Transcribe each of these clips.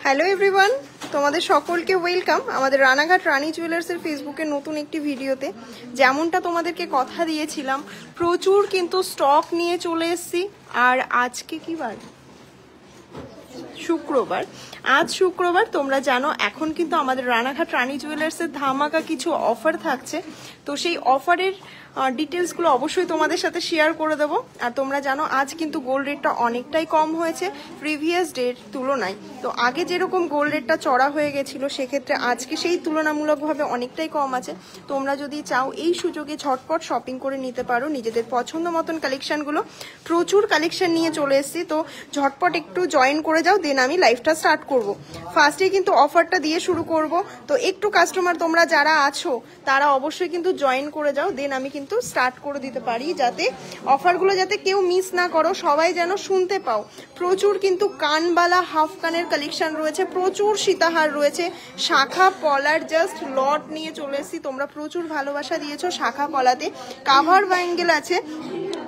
Hello everyone, তোমাদের সকলকে welcome আমাদের রানাঘাট রানী জুয়েলার্সের ফেসবুকের নতুন একটি ভিডিওতে। যেমনটা তোমাদেরকে কথা দিয়েছিলাম, প্রচুর কিন্তু স্টক নিয়ে চলে এসেছি। আর আজকে কি বার? শুক্রবার। আজ শুক্রবার, তোমরা জানো এখন কিন্তু আমাদের রানাঘাট রানী জুয়েলার্সের ধামাকা কিছু অফার থাকছে। তো সেই অফারের ডিটেলসগুলো অবশ্যই তোমাদের সাথে শেয়ার করে দেবো। আর তোমরা জানো আজ কিন্তু গোল্ড রেটটা অনেকটাই কম হয়েছে প্রিভিয়াস ডের তুলনায়। তো আগে যেরকম গোল্ড রেটটা চড়া হয়ে গেছিলো, সেক্ষেত্রে আজকে সেই তুলনামূলকভাবে অনেকটাই কম আছে। তোমরা যদি চাও এই সুযোগে ঝটপট শপিং করে নিতে পারো নিজেদের পছন্দ মতন কালেকশনগুলো। প্রচুর কালেকশন নিয়ে চলে এসেছি, তো ঝটপট একটু জয়েন করে যাও, দেন আমি লাইভটা স্টার্ট করব। ফার্স্টে কিন্তু অফারটা দিয়ে শুরু করব। তো একটু কাস্টমার তোমরা যারা আছো তারা অবশ্যই কিন্তু জয়েন করে যাও, দেন আমি কিন্তু স্টার্ট করে দিতে পারি, যাতে অফারগুলো যাতে কেউ মিস না করো, সবাই যেন শুনতে পাও। প্রচুর কিন্তু কানবালা হাফ কানের কালেকশন রয়েছে, প্রচুর সীতাহার রয়েছে, শাখা পলার জাস্ট লট নিয়ে চলে এসেছি। তোমরা প্রচুর ভালোবাসা দিয়েছো শাখা পলাতে। কাভার ব্যাঙ্গেল আছে,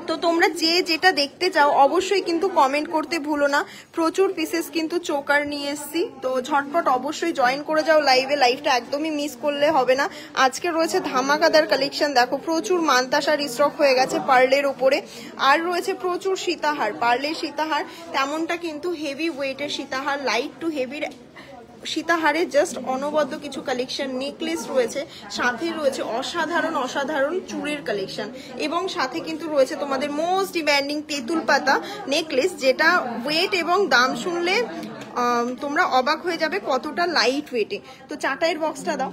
তো তোমরা যে যেটা দেখতে চাও অবশ্যই কিন্তু কমেন্ট করতে ভুলো না। প্রচুর পিসেস কিন্তু চোকার নিয়ে এসেছি, তো ঝটপট অবশ্যই জয়েন করে যাও লাইভে। লাইভটা একদমই মিস করলে হবে না। আজকে রয়েছে ধামাকাদার কালেকশন, দেখো প্রচুর মানতাসার স্টক হয়ে গেছে পার্লের ওপরে। আর রয়েছে প্রচুর সীতাহার, পার্লের সীতাহার তেমনটা কিন্তু হেভি ওয়েটের সীতাহার, লাইট টু হেভির সীতাহারের জাস্ট অনবদ্য কিছু কালেকশন। নেকলেস রয়েছে, সাথে রয়েছে অসাধারণ অসাধারণ চূড়ের কালেকশন, এবং সাথে কিন্তু রয়েছে তোমাদের মোস্ট ডিম্যান্ডিং তেঁতুল পাতা নেকলেস, যেটা ওয়েট এবং দাম শুনলে তোমরা অবাক হয়ে যাবে কতটা লাইট ওয়েটে। তো চাটাইয়ের বক্সটা দাও,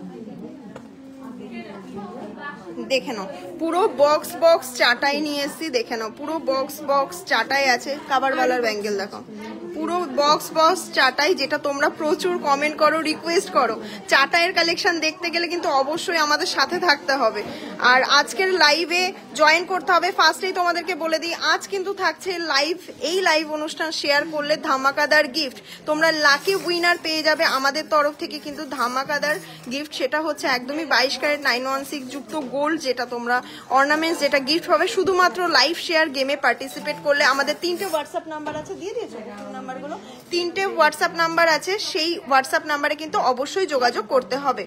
দেখে নাও পুরো বক্স বক্স চাটাই নিয়ে এসছি। দেখে নাও পুরো বক্স বক্স চাটাই আছে। কাভারওয়ালার ব্যাঙ্গেল দেখো, পুরো বক্স বক্স চাটাই, যেটা তোমরা প্রচুর কমেন্ট করো, রিকোয়েস্ট করো। চাটাইয়ের কালেকশন দেখতে গেলে কিন্তু অবশ্যই আমাদের সাথে থাকতে হবে, আর আজকের লাইভে জয়েন করতে হবে। ফার্স্টেই তোমাদেরকে বলে দিই, আজ কিন্তু থাকছে লাইভ, এই লাইভ অনুষ্ঠান শেয়ার করলে ধামাকাদার গিফট। তোমরা লাকি উইনার পেয়ে যাবে আমাদের তরফ থেকে কিন্তু ধামাকাদার গিফট। সেটা হচ্ছে একদমই 22 ক্যারেট 916 যুক্ত গোল্ড, যেটা তোমরা অর্নামেন্টস, যেটা গিফট হবে শুধুমাত্র লাইভ শেয়ার গেমে পার্টিসিপেট করলে। আমাদের 3টে হোয়াটসঅ্যাপ নাম্বার আছে, দিয়ে দিয়েছো নাম্বারগুলো। 3টে হোয়াটসঅ্যাপ নাম্বার আছে, সেই হোয়াটসঅ্যাপ নাম্বারে কিন্তু অবশ্যই যোগাযোগ করতে হবে।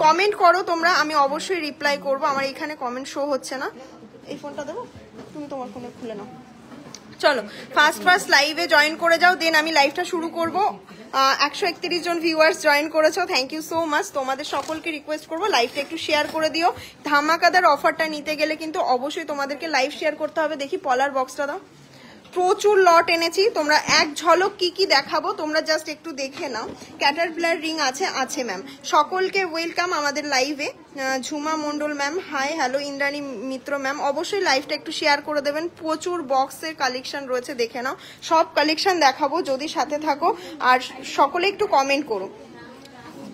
কমেন্ট করো তোমরা, আমি অবশ্যই রিপ্লাই করব। আমার এখানে কমেন্ট শো হচ্ছে না, এই ফোনটা দেবো, তুমি তোমার ফোনে খুলে নাও। চলো ফার্স্ট লাইভে জয়েন করে যাও, দেন আমি লাইভটা শুরু করব। 131 জন ভিউয়ার্স জয়েন করেছো, থ্যাংক ইউ সো মাচ। তোমাদের সকলকে রিকোয়েস্ট করবো লাইভটা একটু শেয়ার করে দিও। ধামাকাদার অফারটা নিতে গেলে কিন্তু অবশ্যই তোমাদেরকে লাইভ শেয়ার করতে হবে। দেখি পলার বক্সটা দাও, প্রচুর লট এনেছি। তোমরা এক ঝলক কি কি দেখাবো তোমরা জাস্ট একটু দেখে নাও। ক্যাটারপিলার রিং আছে ম্যাম। সকলকে ওয়েলকাম আমাদের লাইভে। Jhuma Mondal ma'am hi, hello. Indrani Mitra ma'am, অবশ্যই লাইভটা একটু শেয়ার করে দেবেন। প্রচুর বক্সের কালেকশন রয়েছে, দেখে নাও। সব কালেকশন দেখাবো যদি সাথে থাকো, আর সকলে একটু কমেন্ট করো।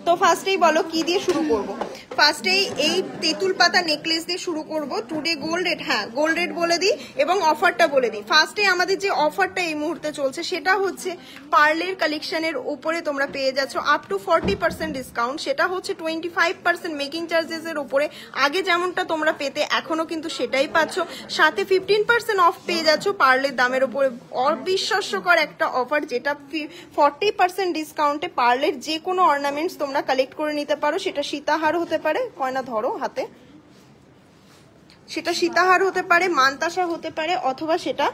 তো ফার্স্টেই বলো কি দিয়ে শুরু করব? ফার্স্টেই এই তেঁতুল পাতা নেকলেস দিয়ে শুরু করব। টুডে গোল্ড রেট, হ্যাঁ গোল্ড রেট বলে দিই এবং অফারটা বলে দিই। ফার্স্টে আমাদের যে অফারটা এই মুহূর্তে চলছে সেটা হচ্ছে পার্লের কালেকশনের উপরে তোমরা পেয়ে যাচ্ছ আপ টু 40% ডিসকাউন্ট। সেটা হচ্ছে 25% মেকিং চার্জেসের উপরে। আগে যেমনটা তোমরা পেতে এখনো কিন্তু সেটাই পাচ্ছ। সাথে 15% অফ পেয়ে যাচ্ছ পার্লের দামের উপরে। অবিশ্বাস্যকর একটা অফার, যেটা 40% ডিসকাউন্টে পার্লের যে কোনো অর্নামেন্টস তোমরা কালেক্ট করে নিতে পারো। সেটা সীতাহার হতে পারে, কয়না ধরো হাতে, সেটা সীতাহার হতে পারে, মানতাসা হতে পারে, অথবা সেটা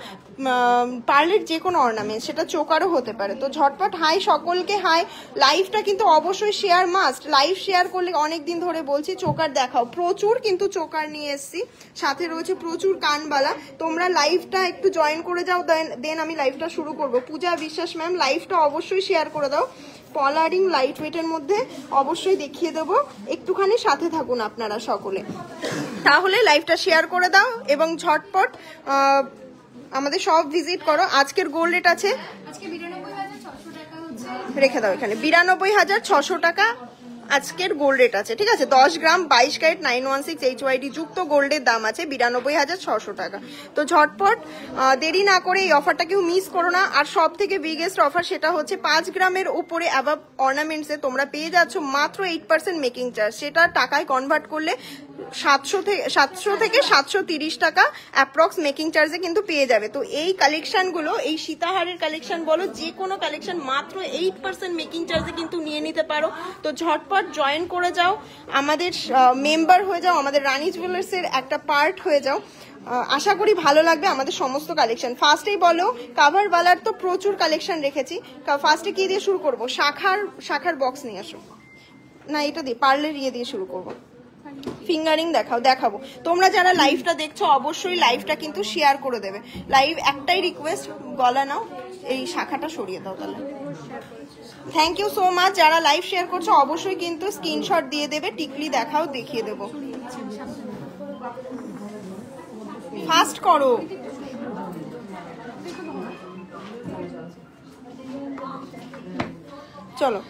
পার্লের যে কোনো অর্নামেন্ট, সেটা চোকারও হতে পারে। তো ঝটপট হাই সকলকে, হাই। লাইভটা কিন্তু অবশ্যই শেয়ার মাস্ট। লাইভ শেয়ার করলে অনেকদিন ধরে বলছি চোকার দেখাও, প্রচুর কিন্তু চোকার নিয়ে এসছি। সাথে রয়েছে প্রচুর কানবালা। তোমরা লাইভটা একটু জয়েন করে যাও, দেন আমি লাইভটা শুরু করব। পূজা বিশ্বাস ম্যাম, লাইভটা অবশ্যই শেয়ার করে দাও। পলারিং লাইট ওয়েটের মধ্যে অবশ্যই দেখিয়ে দেবো, একটুখানি সাথে থাকুন আপনারা সকলে। তাহলে লাইভটা শেয়ার করে দাও এবং ঝটপট আমাদের সব ভিজিট করো। আজকের গোল্ড রেট আছে, রেখে দাও এখানে, 92,600 টাকা আজকের গোল্ড রেট আছে, ঠিক আছে। 10 গ্রাম 22 ক্যারেট 916 HYD যুক্ত গোল্ডের দাম আছে 92,600 টাকা। তো ঝটপট দেরি না করে এই অফারটা কেউ মিস করো না। আর সব থেকে বিগেস্ট অফার সেটা হচ্ছে 5 গ্রামের উপরে অ্যাবাভ অর্নামেন্টসে তোমরা পেয়ে যাচ্ছ মাত্র 8% মেকিং চার্জ। সেটা টাকায় কনভার্ট করলে 700 থেকে 730 টাকা অ্যাপ্রক্স মেকিং চার্জে কিন্তু পেয়ে যাবে। তো এই কালেকশনগুলো, এই সীতাহারের কালেকশন বলো, যে কোনো কালেকশন মাত্র 8% মেকিং চার্জে কিন্তু নিয়ে নিতে পারো। তো ঝটপট জয়েন করে যাও, আমাদের মেম্বার হয়ে যাও, আমাদের রানী জুয়েলার্সের একটা পার্ট হয়ে যাও। আশা করি ভালো লাগবে আমাদের সমস্ত কালেকশন। ফার্স্টেই বলো, কাভার বালার তো প্রচুর কালেকশন রেখেছি। ফার্স্টে কি দিয়ে শুরু করবো? শাখার বক্স নিয়ে আসো না, এটা দিয়ে পার্লের ইয়ে দিয়ে শুরু করবো। ফিঙ্গারিং দেখাবো। তোমরা যারা লাইভটা দেখছো অবশ্যই লাইভটা কিন্তু শেয়ার করে দেবে। লাইভ একটাই রিকোয়েস্ট, গলা নাও, এই শাখাটা সরিয়ে দাও তাহলে। Thank you so much. যারা লাইভ শেয়ার করছো অবশ্যই কিন্তু স্ক্রিনশট দিয়ে দেবে। টিকলি দেখাও, দেখিয়ে দেবো। ফাস্ট করো। চলো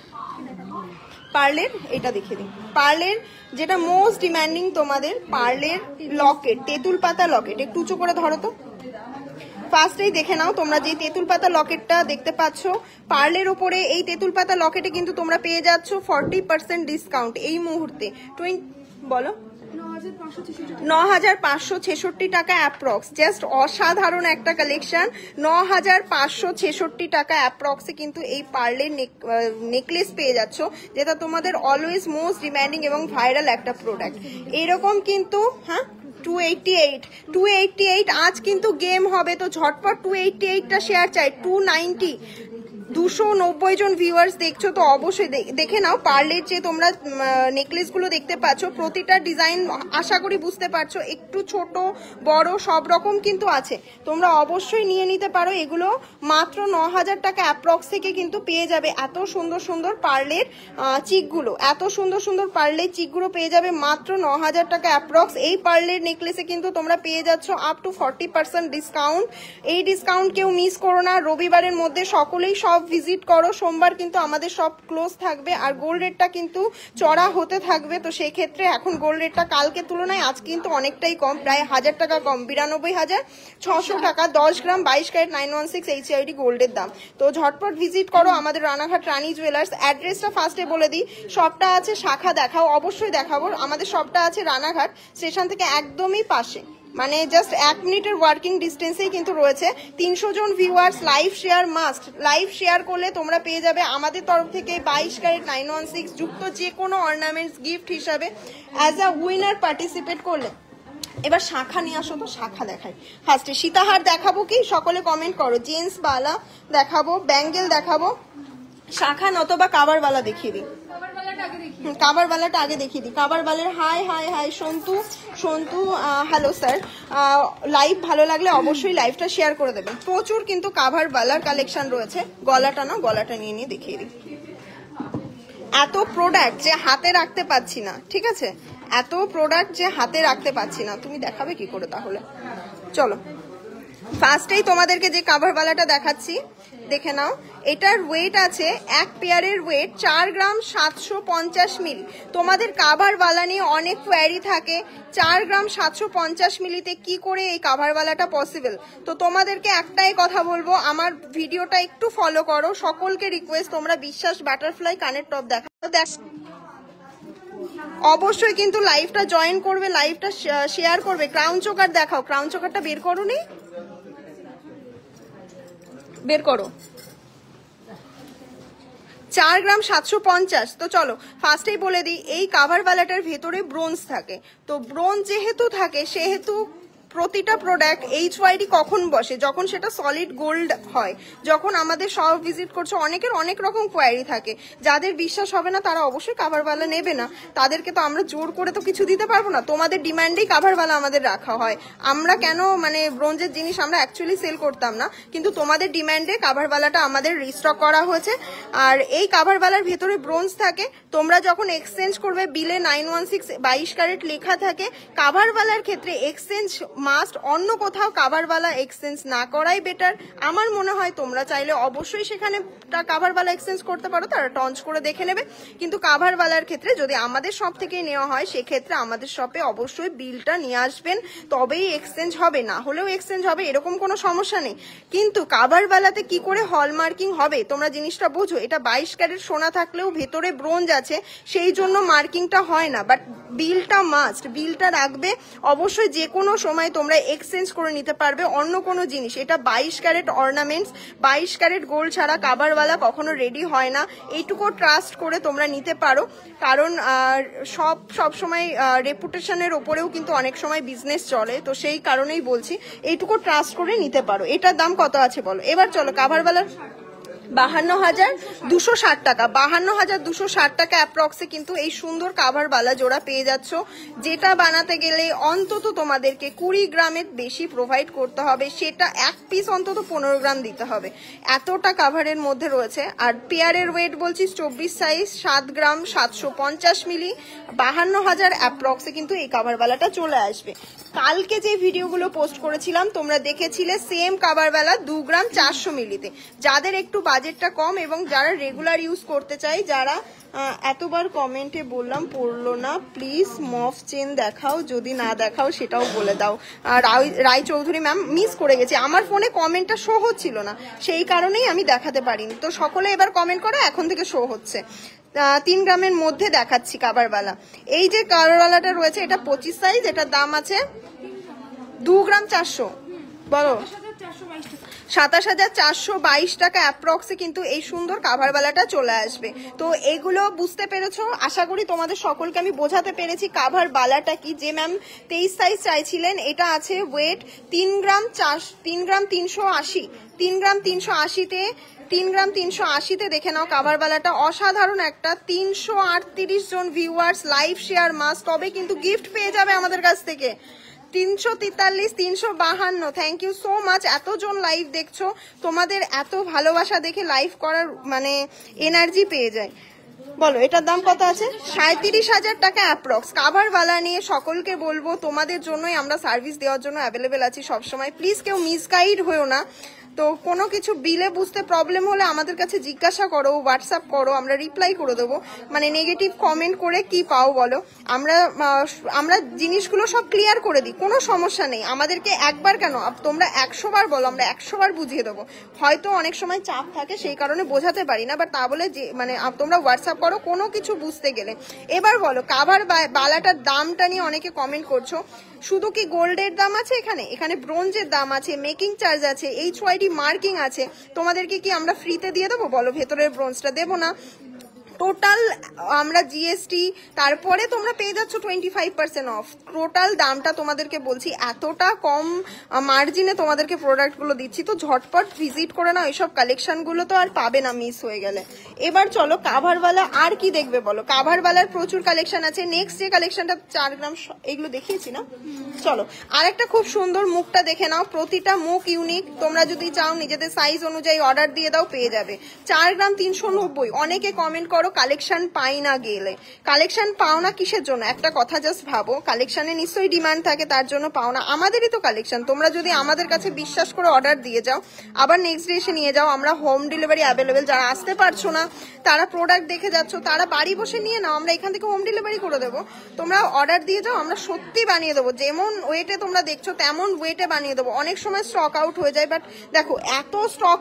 পার্লের এটা দেখিয়ে দিই। পার্লের যেটা মোস্ট ডিমান্ডিং তোমাদের, পার্লের লকেট, তেঁতুল পাতা লকেট। একটু উঁচু করে ধরো তো। ফার্স্টেই দেখে নাও, তোমরা যে তেঁতুল পাতা লকেটটা দেখতে পাচ্ছ, পার্লের ওপরে এই তেঁতুল পাতা লকেটে কিন্তু তোমরা পেয়ে যাচ্ছ 40% ডিসকাউন্ট এই মুহূর্তে। বলো 9,566 টাকা অ্যাপ্রক্স। জাস্ট অসাধারণ একটা কালেকশন। 9,566 টাকা অ্যাপ্রক্সে কিন্তু এই পার্লের নেকলেস পেয়ে যাচ্ছ, যেটা তোমাদের অলওয়েজ মোস্ট ডিমান্ডিং এবং ভাইরাল একটা প্রোডাক্ট। এরকম কিন্তু 288 আজ কিন্তু গেম হবে। তো ঝটপট 288টা শেয়ার চাই। 290 290 জন ভিউয়ার্স দেখছো, তো অবশ্যই দেখে নাও। পার্লের যে তোমরা নেকলেসগুলো দেখতে পাচ্ছ, প্রতিটা ডিজাইন আশা করি বুঝতে পারছো, একটু ছোট বড় সব রকম কিন্তু আছে। তোমরা অবশ্যই নিয়ে নিতে পারো এগুলো। মাত্র 9,000 টাকা অ্যাপ্রক্স থেকে কিন্তু পেয়ে যাবে এত সুন্দর সুন্দর পার্লের চিকগুলো। এত সুন্দর সুন্দর পার্লের চিকগুলো পেয়ে যাবে মাত্র 9,000 টাকা অ্যাপ্রক্স। এই পার্লের নেকলেসে কিন্তু তোমরা পেয়ে যাচ্ছ আপ টু 40% ডিসকাউন্ট। এই ডিসকাউন্ট কেউ মিস করো না। রবিবারের মধ্যে সকলেই সব ভিজিট করো। সোমবার কিন্তু আমাদের সব ক্লোজ থাকবে, আর গোল্ড রেটটা কিন্তু চড়া হতে থাকবে। তো সেই ক্ষেত্রে এখন গোল্ড রেটটা কালকে তুলনায় আজ কিন্তু অনেকটাই কম, প্রায় 1,000 টাকা কম, 92,600 টাকা 10 গ্রাম 22 ক্যারেট 916 এইচআইডি গোল্ডের দাম। তো ঝটপট ভিজিট করো আমাদের রানাঘাট রানী জুয়েলার্স। অ্যাড্রেসটা ফার্স্টে বলে দিই, শপটা আছে, শাখা দেখাও, অবশ্যই দেখাবো। আমাদের শপটা আছে রানাঘাট স্টেশন থেকে একদমই পাশে, মানে জাস্ট 1 মিনিটের ওয়ার্কিং ডিস্টেন্সেই কিন্তু রয়েছে। 300 জন viewers live share must. Live share করলে তোমরা পেয়ে যাবে আমাদের তরফ থেকে 22 ক্যারেট 916 যুক্ত যে কোনো অর্নামেন্টস গিফট হিসাবে অ্যাজ আ উইনার পার্টিসিপেট করলে। এবার শাখা নিয়ে আসো তো, শাখা দেখাই। ফার্স্টে সীতাহার দেখাবো কি? সকলে কমেন্ট করো। জেন্টস বালা দেখাবো, ব্যাঙ্গেল দেখাবো, শাখা নতবা কাবার বালা দেখিয়ে দিই। কাবার বালাটা আগে দেখিয়ে দিই। কাবার বালার hi Santu hello sir. Live ভালো লাগলে অবশ্যই লাইভটা শেয়ার করে দেবেন। প্রচুর কিন্তু কাভার বালার কালেকশন রয়েছে। গলাটা না, গলাটা নিয়ে দেখিয়ে দিই। এত প্রোডাক্ট যে হাতে রাখতে পাচ্ছি না, ঠিক আছে, এত প্রোডাক্ট যে হাতে রাখতে পাচ্ছি না। তুমি দেখাবে কি করে তাহলে? চলো ফার্স্টেই তোমাদেরকে যে কাভার বালাটা দেখাচ্ছি দেখে নাও। এটার ওয়েট আছে, এক পেয়ারের ওয়েট 4 গ্রাম 750 মিলি। তোমাদের কাভার বালা নিয়ে অনেক কোয়ারি থাকে, 4 গ্রাম 750 মিলিতে কি করে এই কাভার বালাটা পসিবল। তো তোমাদেরকে একটাই কথা বলবো, আমার ভিডিওটা একটু ফলো করো। সকলকে রিকোয়েস্ট, তোমরা বিশ্বাস বাটারফ্লাই কানের টপ দেখ অবশ্যই কিন্তু লাইভটা জয়েন করবে, লাইভটা শেয়ার করবে। ক্রাউন চোকার দেখাও, ক্রাউন চোকারটা বের করো, নি বের করো। 4 গ্রাম 750। তো চলো ফার্স্টেই বলে দিই, এই কাভার বালাটার ভেতরে ব্রোঞ্জ থাকে। তো ব্রোঞ্জ যেহেতু থাকে সেহেতু প্রতিটা প্রোডাক্ট এইচওয়াইডি কখন বসে? যখন সেটা সলিড গোল্ড হয়। যখন আমাদের সব ভিজিট করছো, অনেকের অনেক রকম কোয়ারি থাকে। যাদের বিশ্বাস হবে না তারা অবশ্যই কাভারওয়ালা নেবে না। তাদেরকে তো আমরা জোর করে তো কিছু দিতে পারবো না। তোমাদের ডিমান্ডেই কাভারওয়ালা আমাদের রাখা হয়। আমরা কেন মানে ব্রোঞ্জের জিনিস আমরা অ্যাকচুয়ালি সেল করতাম না, কিন্তু তোমাদের ডিমান্ডে কাভারওয়ালাটা আমাদের রিস্টক করা হয়েছে। আর এই কাভারওয়ালার ভেতরে ব্রোঞ্জ থাকে। তোমরা যখন এক্সচেঞ্জ করবে বিলে 916 22 ক্যারেট লেখা থাকে। কাভারওয়ালার ক্ষেত্রে এক্সচেঞ্জ মাস্ট অন্য কোথাও কাভারওয়ালা এক্সচেঞ্জ না করাই বেটার। আমার মনে হয় তোমরা চাইলে অবশ্যই সেখানে কাভারওয়ালা এক্সচেঞ্জ করতে পারো, তারা টঞ্চ করে দেখে নেবে। কিন্তু কাভারওয়ালার ক্ষেত্রে যদি আমাদের শপ থেকে নেওয়া হয় সেক্ষেত্রে আমাদের শপে অবশ্যই বিলটা নিয়ে আসবেন, তবেই এক্সচেঞ্জ হবে, না হলেও এক্সচেঞ্জ হবে, এরকম কোনো সমস্যা নেই। কিন্তু কাভারওয়ালাতে কি করে হলমার্কিং হবে তোমরা জিনিসটা বোঝো। এটা 22 ক্যারেট সোনা থাকলেও ভেতরে ব্রোঞ্জ আছে, সেই জন্য মার্কিংটা হয় না। বাট বিলটা মাস্ট, বিলটা রাখবে অবশ্যই। যে কোনো সময় তোমরা এক্সচেঞ্জ করে নিতে পারবে অন্য কোনো জিনিস। এটা 22 ক্যারেট অর্নামেন্টস, 22 ক্যারেট গোল্ড ছাড়া কাভারওয়ালা কখনো রেডি হয় না, এইটুকু ট্রাস্ট করে তোমরা নিতে পারো। কারণ সব সময় রেপুটেশনের ওপরেও কিন্তু অনেক সময় বিজনেস চলে, তো সেই কারণেই বলছি এইটুকু ট্রাস্ট করে নিতে পারো। এটার দাম কত আছে বলো এবার? চলো কাভারওয়ালার 52,260 টাকা, 52,260 টাকা অ্যাপ্রক্সে কিন্তু এই সুন্দর কাভারওয়ালা জোড়া পেয়ে যাচ্ছ, যেটা বানাতে গেলে অন্তত তোমাদেরকে 20 গ্রামের বেশি প্রোভাইড করতে হবে, সেটা এক পিস অন্তত 15 গ্রাম দিতে হবে, এতটা কাভারের মধ্যে রয়েছে। আর পেয়ারের ওয়েট বলছি 24 সাইজ, 7 গ্রাম 750 মিলি, 52,000 অ্যাপ্রক্সে কিন্তু এই কাভারওয়ালাটা চলে আসবে। কালকে যে ভিডিওগুলো পোস্ট করেছিলাম তোমরা দেখেছিলে সেম কাভারওয়ালা 2 গ্রাম 400 মিলিতে। যাদের একটু বাজেটটা কম এবং যারা রেগুলার ইউজ করতে চাই, যারা এতবার কমেন্টে বললাম পড়লো না, প্লিজ মফ চেন দেখাও, যদি না দেখাও সেটাও বলে দাও। রায় চৌধুরী ম্যাম, মিস করে গেছি, আমার ফোনে কমেন্টটা শো হচ্ছিল না, সেই কারণেই আমি দেখাতে পারিনি। তো সকলে এবার কমেন্ট করো, এখন থেকে শো হচ্ছে। 3 গ্রামের মধ্যে দেখাচ্ছি কাভারওয়ালা। এই যে কাভারওয়ালাটা রয়েছে এটা 25 সাইজ, এটার দাম আছে 2 গ্রাম 400, বলো 27,422 টাকা অ্যাপ্রক্সে কিন্তু এই সুন্দর কাভারওয়ালাটা চলে আসবে। তো এগুলো বুঝতে পেরেছো, আশা করি তোমাদের সকলকে আমি বোঝাতে পেরেছি কাভারওয়ালাটা কি। যে ম্যাম 23 সাইজ চাইছিলেন, এটা আছে ওয়েট 3 গ্রাম 380, 3 গ্রাম 380তে 3 গ্রাম 380তে দেখে নাও কাভারওয়ালাটা অসাধারণ একটা। 338 জন ভিউয়ার্স লাইভ শেয়ার মাস, তবে কিন্তু গিফট পেয়ে যাবে আমাদের কাছ থেকে। 343, 352, থ্যাংক ইউ সো মাচ। এতজন লাইভ দেখছো, তোমাদের এত ভালোবাসা দেখে লাইভ করার মানে এনার্জি পেয়ে যায়। বলো এটার দাম কত আছে? 37,000 টাকা অ্যাপ্রক্স। কাভারওয়ালা নিয়ে সকলকে বলবো তোমাদের জন্যই আমরা সার্ভিস দেওয়ার জন্য অ্যাভেলেবেল আছি সবসময়। প্লিজ কেউ মিসগাইড হয়েও না। তো কোনো কিছু বিলে বুঝতে প্রবলেম হলে আমাদের কাছে জিজ্ঞাসা করো, হোয়াটসঅ্যাপ করো, আমরা রিপ্লাই করে দেবো। মানে নেগেটিভ কমেন্ট করে কি পাও বলো, আমরা জিনিসগুলো সব ক্লিয়ার করে দিই, কোনো সমস্যা নেই। আমাদেরকে একবার কেন, তোমরা 100 বার বলো, আমরা 100 বার বুঝিয়ে দেবো। হয়তো অনেক সময় চাপ থাকে সেই কারণে বোঝাতে পারি না, বাট তা বলে যে মানে তোমরা হোয়াটসঅ্যাপ করো কোনো কিছু বুঝতে গেলে। এবার বলো কাভারওয়ালাটার দামটা নিয়ে অনেকে কমেন্ট করছো। শুধু কি গোল্ডের দাম আছে এখানে? এখানে ব্রোঞ্জের দাম আছে, মেকিং চার্জ আছে, HYD মার্কিং আছে। তোমাদেরকে কি আমরা ফ্রিতে দিয়ে দেবো বলো? ভেতরের ব্রোঞ্জটা দেবো না। টোটাল আমরা জিএসটি তারপরে তোমরা পেয়ে যাচ্ছ 25% অফ। টোটাল দামটা তোমাদেরকে বলছি, এতটা কম মার্জিনে তোমাদেরকে প্রোডাক্টগুলো দিচ্ছি। তো ঝটপট ভিজিট করে নাও, এইসব কালেকশনগুলো তো আর পাবে না মিস হয়ে গেলে। এবার চলো কাভারওয়ালা আর কি দেখবে বলো? কাভারওয়ালার প্রচুর কালেকশন আছে। নেক্সট যে কালেকশনটা 4 গ্রাম, এগুলো দেখিয়েছি না? চলো আর একটা খুব সুন্দর, মুখটা দেখে নাও, প্রতিটা মুখ ইউনিক। তোমরা যদি চাও নিজেদের সাইজ অনুযায়ী অর্ডার দিয়ে দাও, পেয়ে যাবে। 4 গ্রাম 390। অনেকে কমেন্ট করো কালেকশন পাই না গেলে। কালেকশন পাও না কিসের জন্য? একটা কথা জাস্ট ভাবো, কালেকশনে নিশ্চয়ই ডিমান্ড থাকে, তার জন্য পাও না। আমাদেরই তো কালেকশন, তোমরা যদি আমাদের কাছে বিশ্বাস করে অর্ডার দিয়ে যাও, আবার নেক্সট ডে এসে নিয়ে যাও, আমরা হোম ডেলিভারি অ্যাভেলেবেল। যারা আসতে পারছো না, তারা প্রোডাক্ট দেখে যাচ্ছ, তারা বাড়ি বসে নিয়ে নাও, আমরা এখান থেকে হোম ডেলিভারি করে দেবো। তোমরা অর্ডার দিয়ে যাও, আমরা সত্যি বানিয়ে দেবো। যেমন ওয়েটে তোমরা দেখছো তেমন ওয়েটে বানিয়ে দেবো। অনেক সময় স্টক আউট হয়ে যায়, বাট দেখো এত স্টক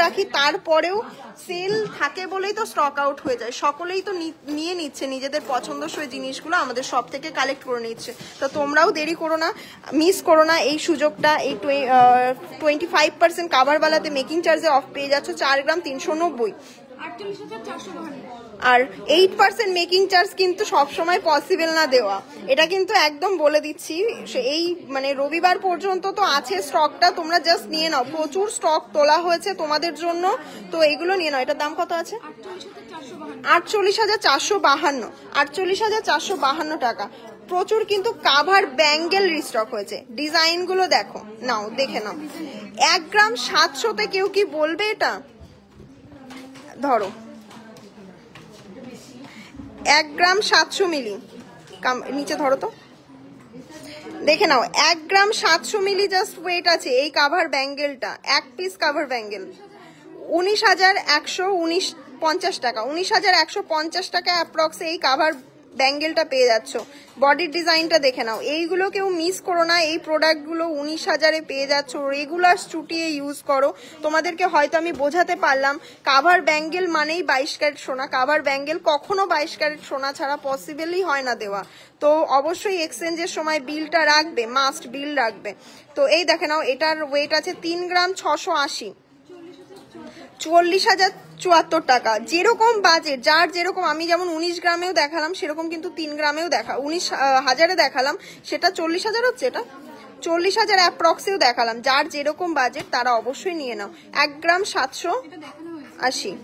রাখি তারপরেও সেল থাকে বলেই তো স্টক আউট হয়ে যায়। সকলেই তো নিয়ে নিচ্ছে নিজেদের পছন্দসই জিনিসগুলো, আমাদের সব থেকে কালেক্ট করে নিচ্ছে। তো তোমরাও দেরি করো না, মিস করো না এই সুযোগটা। এই 25% কাভারওয়ালাতে মেকিং চার্জে অফ পেয়ে যাচ্ছ। 4 গ্রাম 390, আর 8% মেকিং চার্জ কিন্তু সবসময় পসিবল না দেওয়া, এটা কিন্তু একদম বলে দিচ্ছি। এই মানে রবিবার পর্যন্ত তো আছে স্টকটা, তোমরা জাস্ট নিয়ে নাও। প্রচুর স্টক তোলা হয়েছে তোমাদের জন্য, তো এইগুলো নিয়ে নাও। এটার দাম কত আছে? 48,452, 48,452 টাকা। প্রচুর কিন্তু কাভার ব্যাঙ্গেল রিস্টক হয়েছে। ডিজাইন গুলো দেখো, নাও দেখে নাও। 1 গ্রাম 700তে কেউ কি বলবে এটা? ধরো 1 গ্রাম 700 মিলি, নিচে ধরো তো, দেখে নাও 1 গ্রাম 700 মিলি জাস্ট ওয়েট আছে এই কাভার ব্যাঙ্গেলটা, এক পিস কাভার ব্যাঙ্গেল 19,150 টাকা, 19,150 টাকা অ্যাপ্রক্স এই কাভার ব্যাঙ্গেলটা পেয়ে যাচ্ছ। বডির ডিজাইনটা দেখে নাও, এইগুলো কেউ মিস করো না, এই প্রোডাক্টগুলো 19,000-এ পেয়ে যাচ্ছ। রেগুলার চুটিয়ে ইউজ করো। তোমাদেরকে হয়তো আমি বোঝাতে পারলাম কাভার ব্যাঙ্গেল মানেই 22 ক্যারেট সোনা, কাভার ব্যাঙ্গেল কখনো 22 ক্যারেট সোনা ছাড়া পসিবলই হয় না দেওয়া। তো অবশ্যই এক্সচেঞ্জের সময় বিলটা রাখবে, মাস্ট বিল রাখবে। তো এই দেখে নাও, এটার ওয়েট আছে 3 গ্রাম 680, 40,074 টাকা। যেরকম বাজেট যার যেরকম, আমি যেমন 19 গ্রামেও দেখালাম সেরকম কিন্তু 3 গ্রামেও 19,000-এ দেখালাম, সেটা 40,000 হচ্ছে, এটা 40,000 অ্যাপ্রক্সেও দেখালাম। যার যেরকম বাজেট তারা অবশ্যই নিয়ে নাও। 1 গ্রাম 780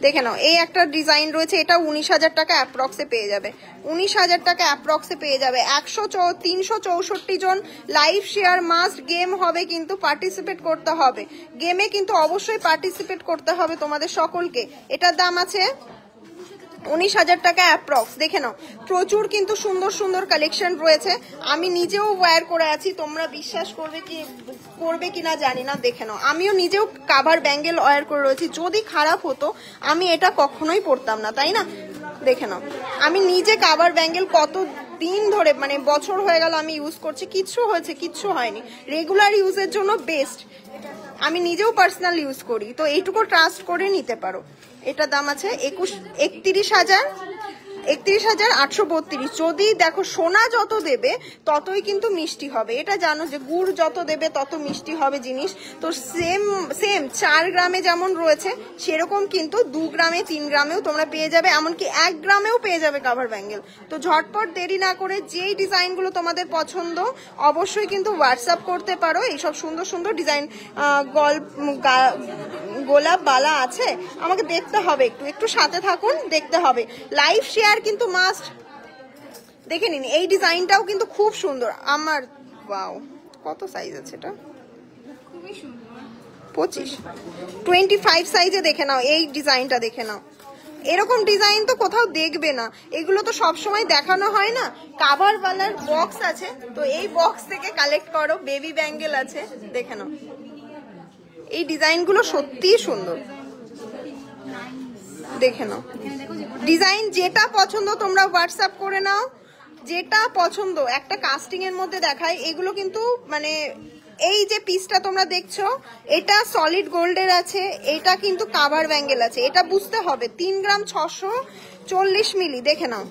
দেখে নাও, এই একটা ডিজাইন রয়েছে, এটা 19,000 টাকা অ্যাপ্রক্সে পেয়ে যাবে, 19,000 টাকা অ্যাপ্রক্সে পেয়ে যাবে। 364 জন লাইভ শেয়ার মাস্ট, গেম হবে কিন্তু পার্টিসিপেট করতে হবে, গেমে কিন্তু অবশ্যই পার্টিসিপেট করতে হবে তোমাদের সকলকে। এটার দাম আছে 19,000 টাকা অ্যাপ্রক্স। দেখে নাও, প্রচুর কিন্তু সুন্দর সুন্দর কালেকশন রয়েছে। আমি নিজেও ওয়্যার করে আছি, তোমরা বিশ্বাস করবে কিনা জানি না। দেখে নাও, আমিও নিজেও কাভার ব্যাঙ্গেল ওয়্যার করে রয়েছি। যদি খারাপ হতো আমি এটা কখনোই পরতাম না, তাই না? দেখে নাও, আমি নিজে কাভার ব্যাঙ্গেল কত দিন ধরে, মানে বছর হয়ে গেল আমি ইউজ করছি, কিচ্ছু হয়েছে কিচ্ছু হয়নি, রেগুলার ইউজের জন্য বেস্ট। আমি নিজেও পার্সোনাল ইউজ করি, তো এইটুকু ট্রাস্ট করে নিতে পারো। এটার দাম আছে 31,832। যদি দেখো সোনা যত দেবে ততই কিন্তু মিষ্টি হবে, এটা জানো যে গুড় যত দেবে তত মিষ্টি হবে জিনিস। তো সেম 4 গ্রামে যেমন রয়েছে সেরকম কিন্তু 2 গ্রামে 3 গ্রামেও তোমরা পেয়ে যাবে, এমনকি 1 গ্রামেও পেয়ে যাবে কাভার ব্যাঙ্গেল। তো ঝটপট দেরি না করে যেই ডিজাইনগুলো তোমাদের পছন্দ অবশ্যই কিন্তু হোয়াটসঅ্যাপ করতে পারো। এইসব সুন্দর সুন্দর ডিজাইন গোলাপ বালা আছে, আমাকে দেখতে হবে, একটু সাথে থাকুন, দেখতে হবে। লাইভ শেয়ার কিন্তু মাস্ট, দেখে নিন। এই ডিজাইনটাও কিন্তু খুব সুন্দর আমার, ওয়াও কত সাইজ আছে এটা, 25 সাইজে। দেখে নাও এই ডিজাইনটা, দেখে নাও, এরকম ডিজাইন তো কোথাও দেখবে না, এগুলো তো সব সময় দেখানো হয় না। কাভার বালার বক্স আছে, তো এই বক্স থেকে কালেক্ট করো। বেবি ব্যাঙ্গেল আছে, দেখে নাও, এই ডিজাইনগুলো সত্যিই সুন্দর, দেখে নাও। ডিজাইন যেটা পছন্দ তোমরা হোয়াটসঅ্যাপ করে নাও, যেটা পছন্দ। একটা কাস্টিং এর মধ্যে দেখায়, এগুলো কিন্তু মানে এই যে পিসটা তোমরা দেখছো এটা সলিড গোল্ডের আছে, এটা কিন্তু কাভার ব্যাঙ্গেল আছে, এটা বুঝতে হবে। 3 গ্রাম 640 মিলি, দেখে নাও।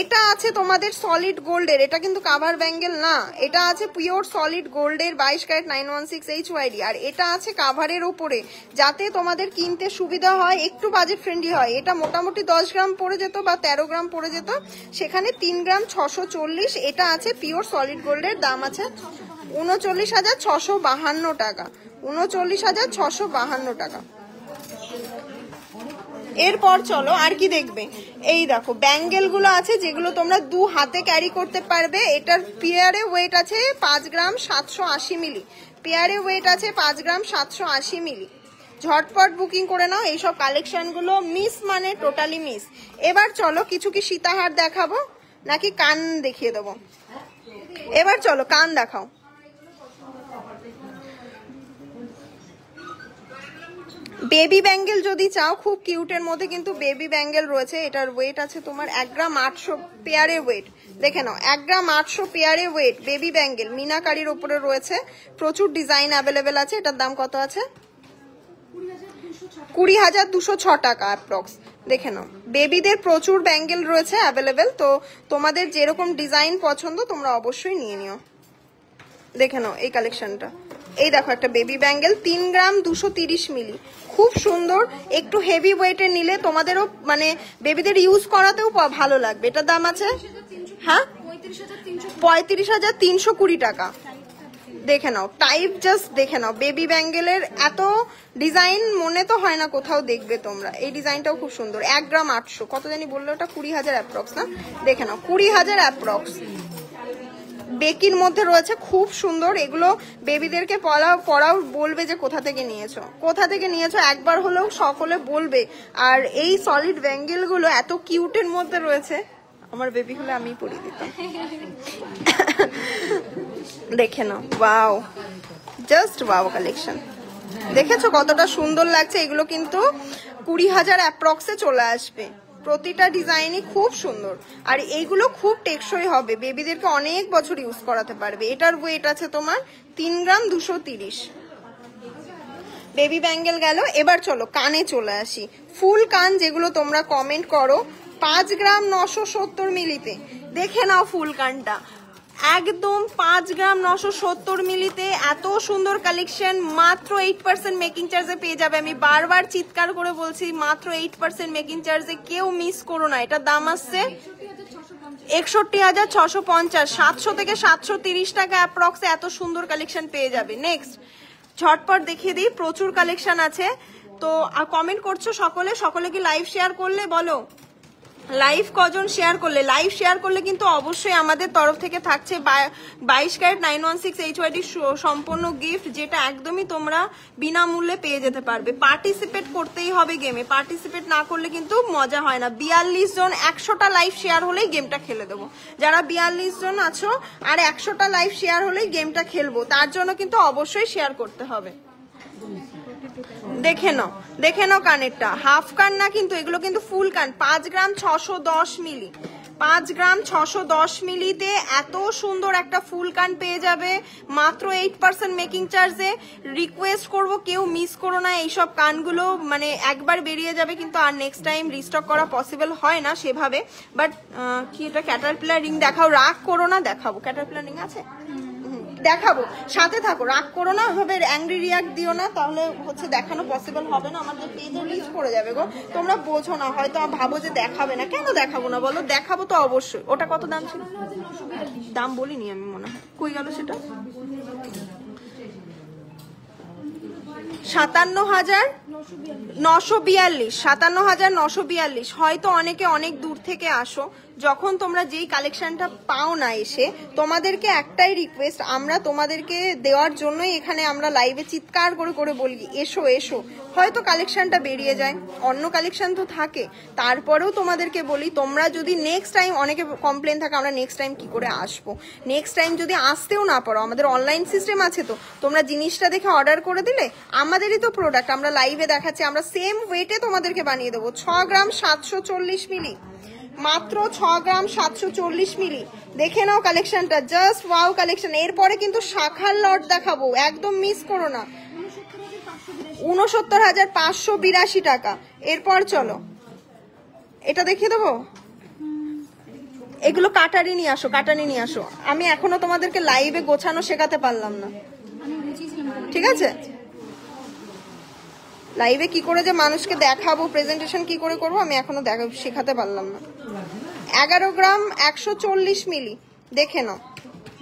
এটা আছে তোমাদের সলিড গোল্ডের, এটা কিন্তু কাভার ব্যাঙ্গেল না, এটা আছে পিওর সলিড গোল্ডের 22 ক্যারেট 916 HYD। আর এটা আছে কাভারের উপরে, যাতে তোমাদের কিনতে সুবিধা হয়, একটু বাজেট ফ্রেন্ডলি হয়। এটা মোটামুটি 10 গ্রাম পড়ে যেত বা 13 গ্রাম পড়ে যেত, সেখানে 3 গ্রাম 640। এটা আছে পিওর সলিড গোল্ডের, দাম আছে 39,652 টাকা, 39,652 টাকা। এরপর চলো আর কি দেখবে। এই দেখো ব্যাঙ্গেল গুলো আছে যেগুলো তোমরা 2 হাতে ক্যারি করতে পারবে। এটার পেয়ারে ওয়েট আছে 5 গ্রাম 780 মিলি, পেয়ারে ওয়েট আছে 5 গ্রাম 780 মিলি। ঝটপট বুকিং করে নাও, এইসব কালেকশন গুলো মিস মানে টোটালি মিস। এবার চলো কিছু কি সীতাহার দেখাবো নাকি কান দেখিয়ে দেবো? এবার চলো কান দেখাও। বেবি ব্যাঙ্গেল যদি চাও, খুব কিউটের মধ্যে কিন্তু বেবি ব্যাঙ্গেল রয়েছে। এটার ওয়েট আছে তোমার 1 গ্রাম 800 পেয়ারে ওয়েট, দেখে নাও 1 গ্রাম 800 পেয়ারে ওয়েট বেবি ব্যাঙ্গেল, মিনাকারির উপরে রয়েছে। প্রচুর ডিজাইন অ্যাভেলেবেল আছে। এটার দাম কত আছে? 20,206 টাকা অ্যাপ্রক্স। দেখে নাও, বেবিদের প্রচুর ব্যাঙ্গেল রয়েছে অ্যাভেলেবেল। তো তোমাদের যেরকম ডিজাইন পছন্দ তোমরা অবশ্যই নিয়ে নিও। দেখে নাও এই কালেকশনটা, এই দেখো একটা বেবি ব্যাঙ্গেল 3 গ্রাম 230 মিলি, খুব সুন্দর। একটু হেভি ওয়েটের নিলে তোমাদেরও মানে বেবিদের ইউজ করাতেও ভালো লাগবে। এটার দাম আছে হ্যাঁ 35,320 টাকা। দেখে নাও টাইপ, জাস্ট দেখে নাও। বেবি ব্যাঙ্গেলের এত ডিজাইন মনে তো হয় না কোথাও দেখবে তোমরা। এই ডিজাইনটাও খুব সুন্দর। 1 গ্রাম 800, কত জানি বললো ওটা 20,000 অ্যাপ্রক্স না? দেখে নাও 20,000 অ্যাপ্রক্স। বেকির মধ্যে রয়েছে, খুব সুন্দর। এগুলো বেবিদেরকে পরাও, বলবে যে কোথা থেকে নিয়েছো, একবার হলেও সকলে বলবে। আর এই সলিড ব্যাঙ্গেল গুলো এত কিউটের মধ্যে রয়েছে, আমার বেবি হলে আমি পরিয়ে দিতাম। দেখে নাও, ওয়াও, জাস্ট ওয়াও কালেকশন। দেখেছো কতটা সুন্দর লাগছে? এগুলো কিন্তু 20,000 অ্যাপ্রক্সে চলে আসবে। প্রতিটা ডিজাইনই খুব সুন্দর, আর এইগুলো খুব টেকসই হবে, বেবিদেরকে অনেক বছর ইউজ করাতে পারবে। এটার ওয়েট আছে তোমার 3 গ্রাম 230। বেবি ব্যাঙ্গেল গেল, এবার চলো কানে চলে আসি। ফুল কান যেগুলো তোমরা কমেন্ট করো 5 গ্রাম 970 মিলিতে। দেখে নাও ফুল কানটা, একদম 5 গ্রাম 970 মিলিতে এত সুন্দর কালেকশন মাত্র 8% মেকিং চার্জে পেয়ে যাবে। আমি বারবার চিৎকার করে বলছি, মাত্র 8% মেকিং চার্জে, কেউ মিস করো না। এটা দাম আসছে 61,650, 700 থেকে 730 টাকা অ্যাপ্রক্সে এত সুন্দর কালেকশন পেয়ে যাবে। নেক্সট ঝটপট দেখিয়ে দিই, প্রচুর কালেকশন আছে। তো কমেন্ট করছো সকলে, সকলে কি লাইভ শেয়ার করলে বলো? লাইভ কজন শেয়ার করলে? লাইভ শেয়ার করলে কিন্তু অবশ্যই আমাদের তরফ থেকে থাকছে 22 ক্যারেট 916 HYD সম্পূর্ণ গিফট, যেটা একদমই তোমরা বিনামূল্যে পেয়ে যেতে পারবে। পার্টিসিপেট করতেই হবে গেমে, পার্টিসিপেট না করলে কিন্তু মজা হয় না। 42 জন, 100টা লাইভ শেয়ার হলেই গেমটা খেলে দেবো। যারা 42 জন আছো আর 100টা লাইভ শেয়ার হলেই গেমটা খেলবো, তার জন্য কিন্তু অবশ্যই শেয়ার করতে হবে। দেখে নাও, দেখে নাও কানেরটা, হাফ কান না কিন্তু, এগুলো কিন্তু ফুল কান। 5 গ্রাম 610 মিলি, 5 গ্রাম 610 মিলিতে এত সুন্দর একটা ফুল কান পেয়ে যাবে মাত্র 8% মেকিং চার্জে। রিকোয়েস্ট করব কেউ মিস করো না এইসব কানগুলো, মানে একবার বেরিয়ে যাবে কিন্তু আর নেক্সট টাইম রিস্টক করা পসিবল হয় না সেভাবে। বাট কি এটা ক্যাটারপিলার রিং দেখাও, রাগ করো না, দেখাবো। ক্যাটারপিলার রিং আছে, দেখাবো, সাথে থাকো, রাগ করো না, ওভাবে অ্যাংরি রিয়াক্ট দিও না, তাহলে হচ্ছে দেখানো পসিবল হবে না, আমাদের পেজে রিচ করে যাবে গো। তোমরা বোঝো না, হয়তো ভাবো যে দেখাবে না, কেন দেখাবো না বলো? দেখাবো তো অবশ্যই। ওটা কত দাম ছিল? দাম বলিনি আমি মনে হয়, কই গেল সেটা? 57,942, 57,942। হয়তো অনেকে অনেক দূর থেকে আসো, যখন তোমরা যেই কালেকশনটা পাও না এসে, তোমাদেরকে একটাই রিকোয়েস্ট, আমরা তোমাদেরকে দেওয়ার জন্যই এখানে আমরা লাইভে চিৎকার করে করে বলি এসো এসো। হয়তো কালেকশনটা বেরিয়ে যায়, অন্য কালেকশন তো থাকে, তারপরেও তোমাদেরকে বলি তোমরা যদি নেক্সট টাইম, অনেকে কমপ্লেন থাকে আমরা নেক্সট টাইম কি করে আসবো, নেক্সট টাইম যদি আসতেও না পারো, আমাদের অনলাইন সিস্টেম আছে, তো তোমরা জিনিসটা দেখে অর্ডার করে দিলে, আমাদেরই তো প্রোডাক্ট, আমরা লাইভে দেখাচ্ছি, আমরা সেম ওয়েটে তোমাদেরকে বানিয়ে দেবো। 6 গ্রাম 740 মিলি, মাত্র 6 গ্রাম 740 মিলি। দেখে নাও কালেকশনটা, জাস্ট ওয়াও কালেকশন। এরপরে কিন্তু শাখার লট দেখাবো, একদম মিস করো না। 69,582 টাকা। এরপর চলো এটা দেখিয়ে দেবো, এগুলো কাটারি নিয়ে আসো, কাটারি নিয়ে আসো। আমি এখনো তোমাদেরকে লাইভে গোছানো শেখাতে পারলাম না, ঠিক আছে? লাইভে কি করে যে মানুষকে দেখাবো, প্রেজেন্টেশন কি করে করবো, আমি এখনো শেখাতে পারলাম না। 11 গ্রাম 140 মিলি। দেখে নাও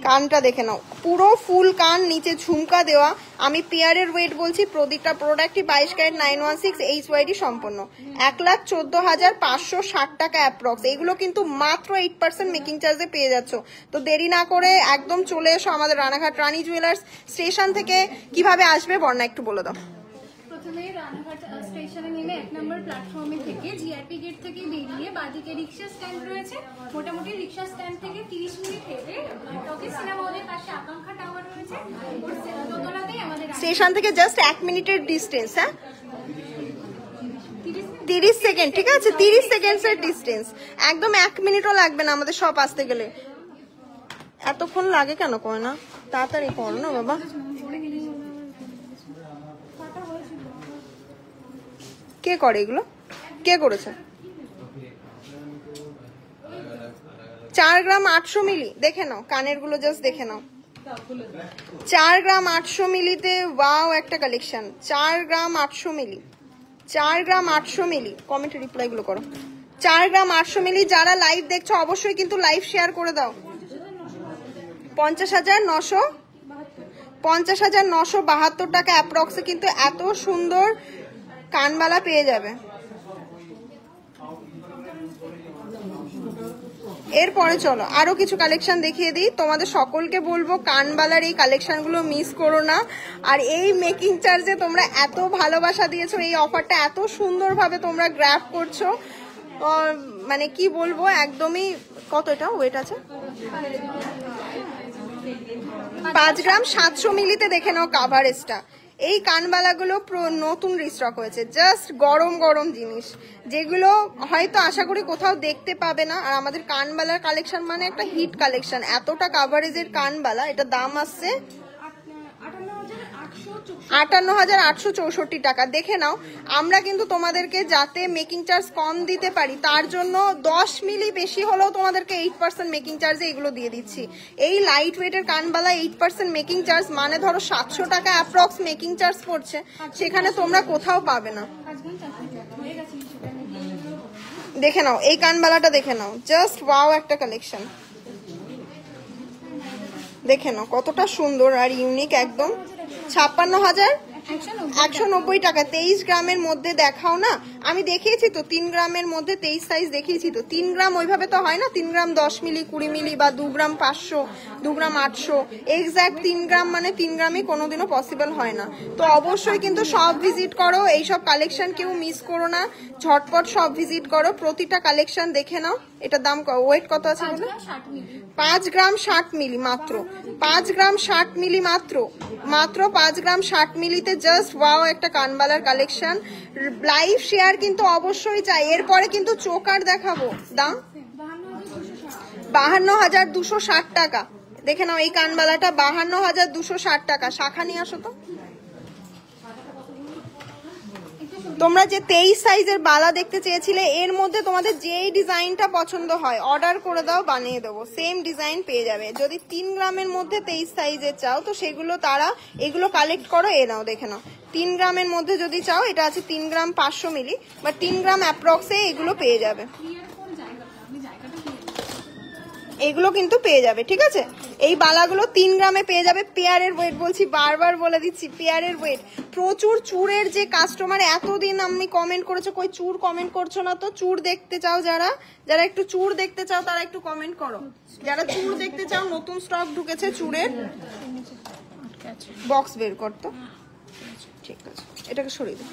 কানটা, দেখে নাও, পুরো ফুল কান, নিচে ঝুমকা দেওয়া। আমি পেয়ারের ওয়েট বলছি, প্রতিটা প্রোডাক্টই 22 ক্যারেট 916 HYD সম্পন্ন। 1,14,560 টাকা অ্যাপ্রক্স। এইগুলো কিন্তু মাত্র 8% মেকিং চার্জে পেয়ে যাচ্ছ। তো দেরি না করে একদম চলে এসো আমাদের রানাঘাট রানী জুয়েলার্স স্টেশন থেকে। কিভাবে আসবে বর্ণা একটু বলে দাও। প্রথমে রানাঘাট স্টেশনে নেমে 1 নম্বর প্ল্যাটফর্মে থেকে জিআরপি গেট থেকে বেরিয়ে বাদিকে রিক্সা স্ট্যান্ড রয়েছে, মোটামুটি রিক্সা স্ট্যান্ড থেকে 30 মিনিট হেঁটে টকি সিনেমা হলের পাশে আকাঙ্ক্ষা টাওয়ার রয়েছে, ওর দোতলাতেই আমাদের স্টেশন থেকে জাস্ট 1 মিনিটের ডিস্টেন্স। হ্যাঁ, 30 সেকেন্ড, ঠিক আছে, 30 সেকেন্ডসের ডিস্টেন্স, একদম 1 মিনিটও লাগবে না আমাদের সব আসতে গেলে। এতক্ষণ লাগে কেন? কয় না, তাড়াতাড়ি করো না বাবা। কে করে এগুলো? কে করেছে? 4 গ্রাম 800 মিলি। দেখে নাও কানের গুলো, জাস্ট দেখে নাও। 4 গ্রাম 800 মিলিতে ওয়াও একটা কালেকশন। 4 গ্রাম 800 মিলি, 4 গ্রাম 800 মিলি। কমেন্টে রিপ্লাই গুলো করো। 4 গ্রাম 800 মিলি। যারা লাইভ দেখছো অবশ্যই কিন্তু লাইভ শেয়ার করে দাও। 50,972 টাকা অ্যাপ্রক্সে কিন্তু এত সুন্দর কানবালা পেয়ে যাবে। এরপরে চলো আরো কিছু কালেকশন দেখিয়ে দিই। তোমাদের সকলকে বলবো কানবালার এই কালেকশনগুলো মিস করো না। আর এই মেকিং চার্জে তোমরা এত ভালোবাসা দিয়েছো, এই অফারটা এত সুন্দরভাবে তোমরা গ্র্যাব করছো, মানে কি বলবো, একদমই কত এটা ওয়েট আছে? 5 গ্রাম 700 মিলিতে দেখে নাও কাভারেজটা। এই কানবালাগুলো নতুন রিস্টক হয়েছে, জাস্ট গরম গরম জিনিস, যেগুলো হয়তো আশা করি কোথাও দেখতে পাবে না। আর আমাদের কানবালার কালেকশন মানে একটা হিট কালেকশন, এতটা কাভারেজের কানবালা। এটা দাম আসছে 58,864 টাকা। দেখে নাও, আমরা কিন্তু তোমাদেরকে যাতে মেকিং চার্জ কম দিতে পারি তার জন্য 10 মিলি বেশি হলেও তোমাদেরকে 8% মেকিং চার্জে এগুলো দিয়ে দিচ্ছি। এই লাইট ওয়েটের কানবালা 8% মেকিং চার্জ মানে ধরো 700 টাকা অ্যাপ্রক্স মেকিং চার্জ পড়ছে, সেখানে তোমরা কোথাও পাবে না। দেখে নাও এই কানবালাটা, দেখে নাও, জাস্ট ওয়াও একটা কালেকশন। দেখে নাও কতটা সুন্দর আর ইউনিক একদম। 56,190 টাকা। 23 গ্রামের মধ্যে দেখাও না, আমি দেখিয়েছি তো 3 গ্রামের মধ্যে 23 সাইজ দেখিয়েছি তো। 3 গ্রাম ওইভাবে তো হয় না, 3 গ্রাম 10 মিলি 20 মিলি বা 2 গ্রাম 500, 2 গ্রাম 800, এক্স্যাক্ট 3 গ্রাম মানে 3 গ্রামই কোনোদিনও পসিবল হয় না। তো অবশ্যই কিন্তু সব ভিজিট করো, এইসব কালেকশন কেউ মিস করো না, ঝটপট সব ভিজিট করো, প্রতিটা কালেকশন দেখে নাও। এটার দাম ওয়েট কত আছে? 5 গ্রাম 60 মিলি মাত্র, 5 গ্রাম 60 মিলি মাত্র, মাত্র 5 গ্রাম 60 মিলিতে জাস্ট ওয়াও একটা কানবালার কালেকশন। লাইভ শেয়ার কিন্তু অবশ্যই চাই। এরপরে কিন্তু চোকার দেখাবো, দাম 52,260 টাকা। দেখে নাও এই কানবালাটা 52,260 টাকা। শাখা নিয়ে আসো তো। তোমরা যে 23 সাইজের বালা দেখতে চেয়েছিলে, এর মধ্যে তোমাদের যেই ডিজাইনটা পছন্দ হয় অর্ডার করে দাও, বানিয়ে দেবো, সেম ডিজাইন পেয়ে যাবে। যদি 3 গ্রামের মধ্যে 23 সাইজের চাও তো সেগুলো তারা এগুলো কালেক্ট করো, এ নাও দেখে নাও। 3 গ্রামের মধ্যে যদি চাও, এটা আছে 3 গ্রাম 500 মিলি বা 3 গ্রাম অ্যাপ্রক্সে এগুলো পেয়ে যাবে, এগুলো কিন্তু পেয়ে যাবে, ঠিক আছে। এই বালাগুলো 3 গ্রামে পেয়ে যাবে। পেয়ারের ওয়েট বলছি, বারবার বলে দিচ্ছি, পেয়ারের ওয়েট। প্রচুর চুরের যে কাস্টমার এতদিন আমি কমেন্ট করেছো, কই চুর কমেন্ট করছো না তো? চুর দেখতে চাও যারা, যারা একটু চুর দেখতে চাও তারা একটু কমেন্ট করো। যারা চুর দেখতে চাও, নতুন স্টক ঢুকেছে চুরের। বক্স বের করতো, ঠিক আছে, এটাকে সরিয়ে দাও,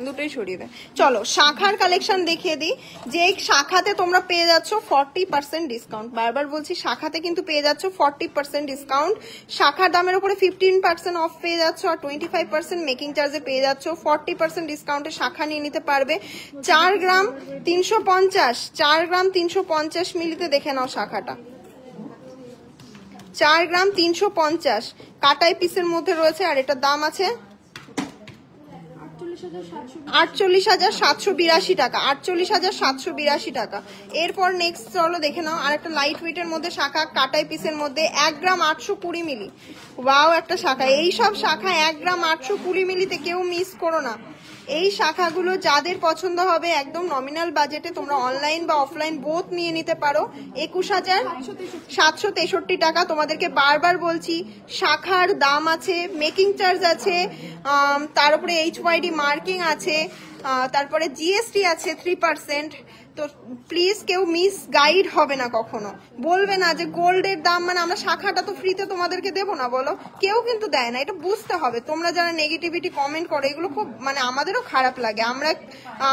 দুটোই সরিয়ে দেয়। চলো শাখার কালেকশন দেখিয়ে দিই। যে শাখাতে তোমরা পেয়ে যাচ্ছ 40% ডিসকাউন্ট, বারবার বলছি শাখাতে কিন্তু পেয়ে যাচ্ছ 40% ডিসকাউন্ট। শাখার দামের উপরে 15% অফ পেয়ে যাচ্ছ আর 25% মেকিং চার্জে পেয়ে যাচ্ছ। 40% ডিসকাউন্টে শাখা নিয়ে নিতে পারবে। 4 গ্রাম 350, 4 গ্রাম 350 মিলিতে দেখে নাও শাখাটা, 4 গ্রাম 350 কাটাই পিসের মধ্যে রয়েছে। আর এটার দাম আছে 48,782 টাকা, 48,782 টাকা। এরপর নেক্সট চলো দেখে নাও আর একটা লাইট ওয়েটের মধ্যে শাখা, কাটাই পিসের মধ্যে 1 গ্রাম 820 মিলি। ওয়াও একটা শাখা। এই সব শাখা 1 গ্রাম 820 মিলিতে কেউ মিস করো না। এই শাখাগুলো যাদের পছন্দ হবে একদম নমিনাল বাজেটে তোমরা অনলাইন বা অফলাইন বোথ নিয়ে নিতে পারো। 21,763 টাকা। তোমাদেরকে বারবার বলছি শাখার দাম আছে, মেকিং চার্জ আছে, তার উপরে HYD মার্কিং আছে, তারপরে জিএসটি আছে 3%। তো প্লিজ কেউ মিস গাইড হবে না, কখনো বলবে না যে গোল্ডের দাম মানে আমরা শাখাটা তো ফ্রিতে তোমাদেরকে দেবো না, বলো, কেউ কিন্তু দেয় না, এটা বুঝতে হবে। তোমরা যারা নেগেটিভিটি কমেন্ট করো এগুলো খুব মানে আমাদেরও খারাপ লাগে। আমরা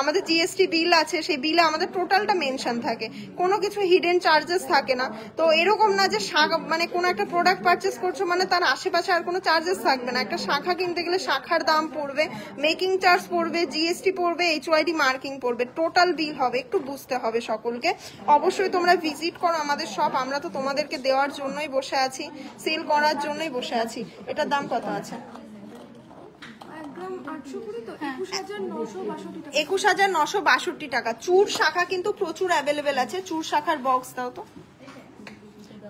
আমাদের জিএসটি বিল আছে, সেই বিলে আমাদের টোটালটা মেনশন থাকে, কোনো কিছু হিডেন চার্জেস থাকে না। তো এরকম না যে শাখা মানে কোনো একটা প্রোডাক্ট পারচেস করছো মানে তার আশেপাশে আর কোনো চার্জেস থাকবে না। একটা শাখা কিনতে গেলে শাখার দাম পড়বে, মেকিং চার্জ পড়বে, জিএসটি পড়বে, HYD মার্কিং পড়বে, টোটাল বিল হবে, একটু বুঝতে হবে সকলকে। অবশ্যই তোমরা ভিজিট করো আমাদের শপ, আমরা তো তোমাদেরকে দেওয়ার জন্যই বসে আছি, সেল করার জন্যই বসে আছি। এটার দাম কত আছে? 21,962 টাকা। চুর শাখা কিন্তু প্রচুর অ্যাভেলেবেল আছে। চুর শাখার বক্স দাও তো,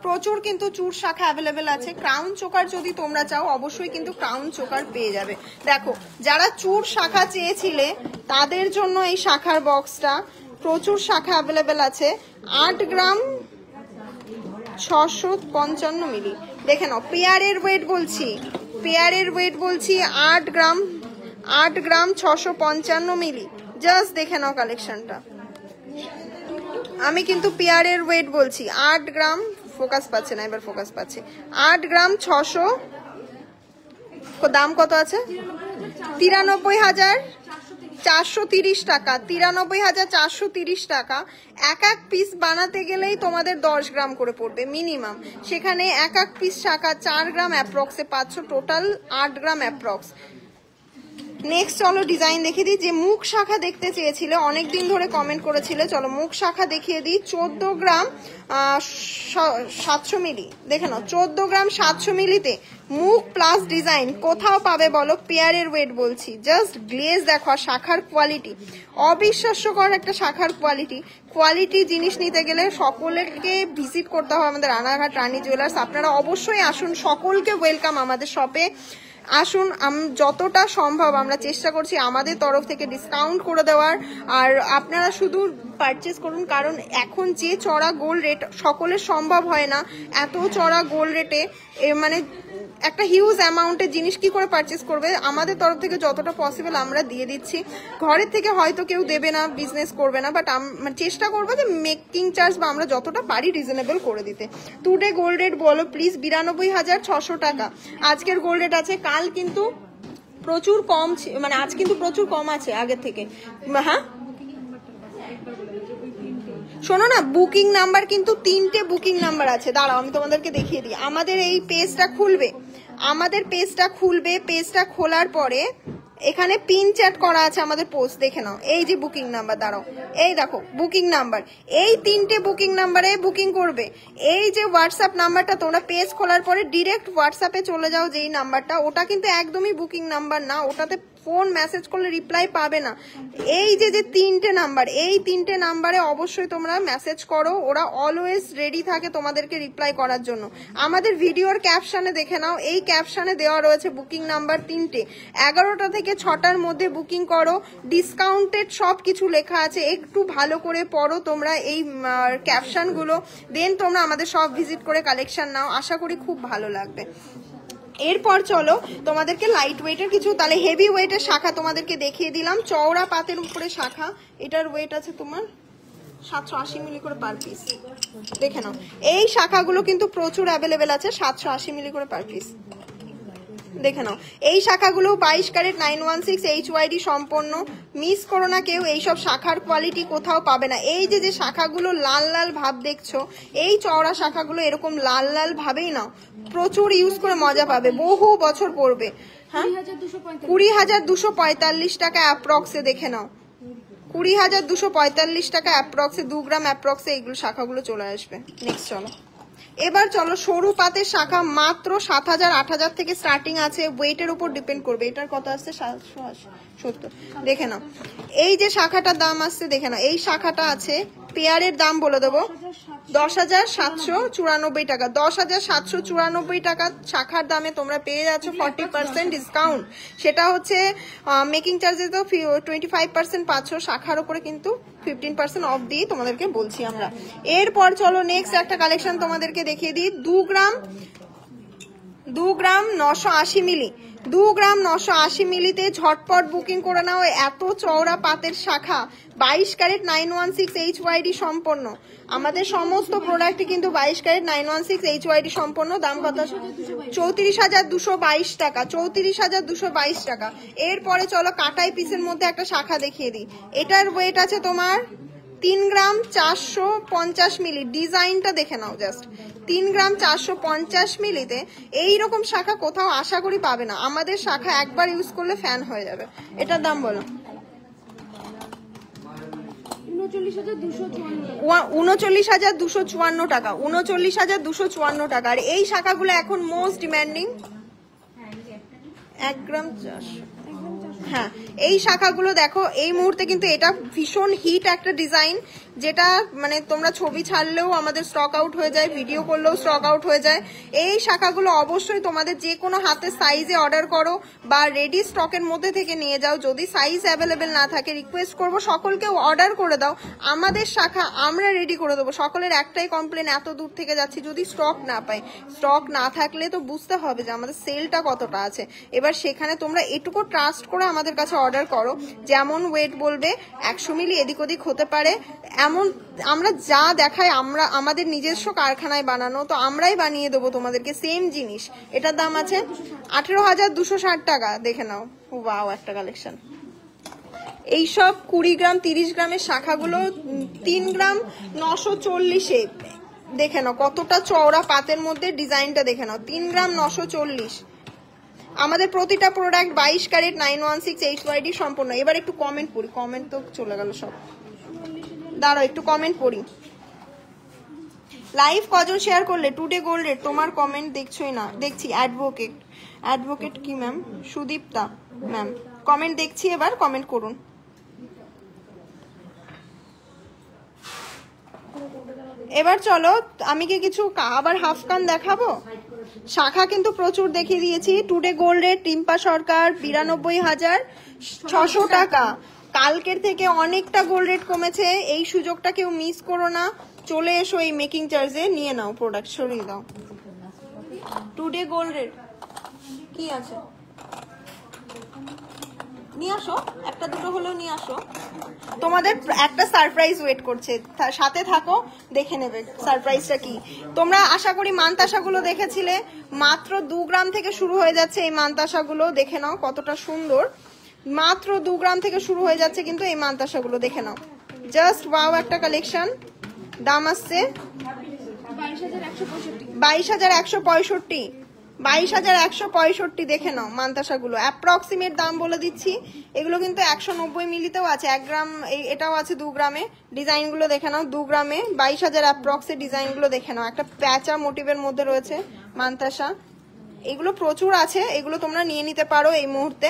প্রচুর কিন্তু চুর শাখা অ্যাভেলেবেল আছে। ক্রাউন চোকার যদি তোমরা চাও অবশ্যই কিন্তু ক্রাউন চোকার পেয়ে যাবে। দেখো যারা চুর শাখা চেয়েছিলে তাদের জন্য এই শাখার বক্সটা, প্রচুর শাখা অ্যাভেলেবেল আছে। 8 গ্রাম 655 মিলি। দেখে নাও পেয়ারের ওয়েট বলছি, পেয়ারের ওয়েট বলছি 8 গ্রাম 655 মিলি। জাস্ট দেখে নাও কালেকশনটা, আমি কিন্তু পেয়ারের ওয়েট বলছি 8 গ্রাম, ফোকাস পাচ্ছে না, এবার ফোকাস পাচ্ছে। 8 গ্রাম 600, দাম কত আছে? 430 টাকা, 93,430 টাকা। এক এক পিস বানাতে গেলেই তোমাদের 10 গ্রাম করে পড়বে মিনিমাম, সেখানে এক এক পিস শাখা 4 গ্রাম অ্যাপ্রক্সে পাচ্ছ, টোটাল 8 গ্রাম অ্যাপ্রক্স। নেক্সট চলো ডিজাইন দেখিয়ে দিই। যে মুখ শাখা দেখতে চেয়েছিলে, অনেকদিন ধরে কমেন্ট করেছিলে, চলো মুখ শাখা দেখিয়ে দিই। 14 গ্রাম 700 মিলি, দেখে নাও 14 গ্রাম 700 মিলিতে মুখ প্লাস ডিজাইন কোথাও পাবে বলো? পেয়ারের ওয়েট বলছি, জাস্ট গ্লেজ দেখো, শাখার কোয়ালিটি অবিশ্বাস্যকর একটা শাখার কোয়ালিটি জিনিস নিতে গেলে সকলকে ভিজিট করতে হবে আমাদের রানাঘাট রানী জুয়েলার্স। আপনারা অবশ্যই আসুন, সকলকে ওয়েলকাম আমাদের শপে আসুন। যতটা সম্ভব আমরা চেষ্টা করছি আমাদের তরফ থেকে ডিসকাউন্ট করে দেওয়ার, আর আপনারা শুধু পারচেস করুন, কারণ এখন যে চড়া গোল্ড রেট সকলের সম্ভব হয় না, এত চড়া গোল্ড রেটে মানে একটা হিউজ অ্যামাউন্টের জিনিস কি করে পারচেস করবে। আমাদের তরফ থেকে যতটা পসিবল আমরা দিয়ে দিচ্ছি। ঘরের থেকে হয়তো কেউ দেবে না, বিজনেস করবে না, বাট চেষ্টা করবো যে মেকিং চার্জ বা আমরা যতটা পারি রিজনেবল করে দিতে। টুডে গোল্ড রেট বলো প্লিজ? 92,600 টাকা আজকের গোল্ড রেট আছে। কাল কিন্তু প্রচুর কম, মানে আজ কিন্তু প্রচুর কম আছে আগের থেকে। হ্যাঁ শোনো না, বুকিং নাম্বার কিন্তু 3টে বুকিং নাম্বার আছে। দাঁড়াও আমি তোমাদেরকে দেখিয়ে দিই। আমাদের এই পেজটা খুলবে, পেজটা খোলার পরে এখানে পিন চ্যাট করা আছে আমাদের পোস্ট, দেখে নাও। এই যে বুকিং নাম্বার, দাঁড়াও এই দেখো বুকিং নাম্বার, এই 3টে বুকিং নাম্বারে বুকিং করবে। এই যে হোয়াটসঅ্যাপ নাম্বারটা, তোমরা পেজ খোলার পরে ডিরেক্ট হোয়াটসঅ্যাপে চলে যাও, যেই নাম্বারটা, ওটা কিন্তু একদমই বুকিং নাম্বার না, ওটাতে ফোন মেসেজ করলে রিপ্লাই পাবে না। এই যে 3টে নাম্বার, এই 3টে নাম্বারে অবশ্যই তোমরা মেসেজ করো, ওরা অলওয়েজ রেডি থাকে তোমাদেরকে রিপ্লাই করার জন্য। আমাদের ভিডিওর ক্যাপশনে দেখে নাও, এই ক্যাপশনে দেওয়া রয়েছে বুকিং নাম্বার 3টে। 11টা থেকে 6টার মধ্যে বুকিং করো, ডিসকাউন্টেড সব কিছু লেখা আছে, একটু ভালো করে পড়ো তোমরা এই ক্যাপশনগুলো, দেন তোমরা আমাদের সব ভিজিট করে কালেকশন নাও, আশা করি খুব ভালো লাগবে। এরপর চলো তোমাদেরকে লাইট ওয়েটের কিছু, তাহলে হেভি ওয়েটের শাখা তোমাদেরকে দেখিয়ে দিলাম। চওড়া পাতের উপরে শাখা, এটার ওয়েট আছে তোমার 780 মিলি করে পার পিস, দেখে নাও। এই শাখাগুলো কিন্তু প্রচুর অ্যাভেলেবেল আছে, 780 মিলি করে পার পিস, দেখে নাও। এই শাখাগুলো 22 ক্যারেট 916 HYD সম্পন্ন, মিস করো না কেউ, এইসব শাখার কোয়ালিটি কোথাও পাবে না। এই যে শাখাগুলো লাল লাল ভাব দেখছো, এই চওড়া শাখাগুলো এরকম লাল লাল ভাবেই নাও, প্রচুর ইউজ করে মজা পাবে, বহু বছর পড়বে। হ্যাঁ 20,245 টাকা অ্যাপ্রক্সে, দেখে নাও 20,245 টাকা অ্যাপ্রক্সে, 2 গ্রাম অ্যাপ্রক্সে এইগুলো শাখাগুলো চলে আসবে। নেক্সট চলো, এবার চলো সরু পাতের শাখা মাত্র 7,000 8,000 থেকে স্টার্টিং আছে, ওয়েটের উপর ডিপেন্ড করবে। এটার কত আসছে? 770, দেখে নাও। এই যে শাখাটার দাম আসছে, দেখে নাও, এই শাখাটা আছে, পেয়ারের দাম বলে দেবো 10,794 টাকা। 10,794 টাকা শাখার দামে তোমরা পেয়ে যাচ্ছ 40% ডিসকাউন্ট। সেটা হচ্ছে মেকিং চার্জে তো 25% পাচ্ছ, শাখার উপরে কিন্তু 15% অফ দিয়ে তোমাদেরকে বলছি আমরা। এরপর চলো নেক্সট একটা কালেকশন তোমাদেরকে দেখিয়ে দিই। 2 গ্রাম 980 মিলি, 2 গ্রাম 980 মিলিতে ঝটপট বুকিং করে নাও। এত চওড়া পাতের শাখা, 22 ক্যারেট 916 HYD সম্পন্ন। আমাদের সমস্ত প্রোডাক্টই কিন্তু 22 ক্যারেট 916 HYD সম্পন্ন। দাম কত? 34,222 টাকা, 34,222 টাকা। এরপরে চলো কাটাই পিসের মধ্যে একটা শাখা দেখিয়ে দিই। এটার ওয়েট আছে তোমার 3 গ্রাম 450 মিলি, ডিজাইনটা দেখে নাও জাস্ট। 3 গ্রাম 450 মিলিতে এইরকম শাখা কোথাও আশা করি পাবে না। আমাদের শাখা একবার ইউজ করলে ফ্যান হয়ে যাবে। এটার দাম বলো? 39,254 টাকা, 39,254 টাকা। আর এই শাখাগুলো এখন মোস্ট ডিমান্ডিং, 1 গ্রাম 400। হ্যাঁ এই শাখাগুলো দেখো, এই মুহূর্তে কিন্তু এটা ভীষণ হিট একটা ডিজাইন, যেটা মানে তোমরা ছবি ছাড়লেও আমাদের স্টক আউট হয়ে যায়, ভিডিও করলেও স্টক আউট হয়ে যায়। এই শাখাগুলো অবশ্যই তোমাদের যে কোনো হাতের সাইজে অর্ডার করো বা রেডি স্টকের মধ্যে থেকে নিয়ে যাও। যদি সাইজ অ্যাভেলেবেল না থাকে রিকোয়েস্ট করবো সকলকে অর্ডার করে দাও, আমাদের শাখা আমরা রেডি করে দেবো। সকলের একটাই কমপ্লেন, এত দূর থেকে যাচ্ছি যদি স্টক না পাই। স্টক না থাকলে তো বুঝতে হবে যে আমাদের সেলটা কতটা আছে। এবার সেখানে তোমরা এটুকু ট্রাস্ট করে আমাদের কাছে অর্ডার করো, যেমন ওয়েট বলবে 100 মিলি এদিক ওদিক হতে পারে, এমন আমরা যা দেখাই আমরা আমাদের নিজস্ব কারখানায় বানানো, তো আমরাই বানিয়ে দেবো তোমাদেরকে সেম জিনিস। এটার দাম আছে 18,260 টাকা, দেখে নাও। ওয়াও একটা কালেকশন। এইসব 20 গ্রাম 30 গ্রামের শাখাগুলো 3 গ্রাম 940-এ। দেখে নাও কতটা চওড়া পাতের মধ্যে, ডিজাইনটা দেখে নাও। 3 গ্রাম 940। আমাদের প্রতিটা প্রোডাক্ট 22 ক্যারেট 916 HYD সম্পূর্ণ। এবার একটু কমেন্ট পড়ি, কমেন্ট তো চলে গেল সব, দাঁড়াও একটু কমেন্ট পড়ি। লাইভ কজন শেয়ার করলে? টুডে গোল্ড রেট, তোমার কমেন্ট দেখছোই না। দেখছি। অ্যাডভোকেট কি ম্যাম? সুদীপ্তা ম্যাম কমেন্ট দেখছি, এবার কমেন্ট করুন। এবার চলো, আমি কি কিছু আবার হাফ কান দেখাবো? শাখা কিন্তু প্রচুর দেখিয়ে দিয়েছি। টুডে গোল্ড রেট টিম্পা সরকার 92,600 টাকা। কালকের থেকে অনেকটা গোল্ড রেট কমেছে, এই সুযোগটা কেউ মিস করো না। চলে এসো এই মেকিং চার্জে, নিয়ে নাও প্রোডাক্ট, সরিয়ে দাও। টুডে গোল্ড রেট কি আছে নিয়ে আসো, একটা দুটো হলেও নিয়ে আসো। তোমাদের একটা সারপ্রাইজ ওয়েট করছে, সাথে থাকো, দেখে নেবে সারপ্রাইজটা কি। তোমরা আশা করি মানতাসাগুলো দেখেছিলে, মাত্র 2 গ্রাম থেকে শুরু হয়ে যাচ্ছে এই মানতাসাগুলো। দেখে নাও কতটা সুন্দর, মাত্র 2 গ্রাম থেকে শুরু হয়ে যাচ্ছে কিন্তু এই মানতাসাগুলো। দেখে নাও, জাস্ট ওয়াও একটা কালেকশন। দাম আসছে 22,165। 22,165। দেখে নাও মানতাসাগুলো, অ্যাপ্রক্সিমেট দাম বলে দিচ্ছি। এগুলো কিন্তু 190 মিলিতেও আছে, 1 গ্রাম এটাও আছে 2 গ্রামে। ডিজাইনগুলো দেখে নাও, 2 গ্রামে 22,000 অ্যাপ্রক্সের ডিজাইনগুলো দেখে নাও। একটা প্যাচা মোটিভের মধ্যে রয়েছে মানতাসা, এগুলো প্রচুর আছে, এগুলো তোমরা নিয়ে নিতে পারো এই মুহূর্তে।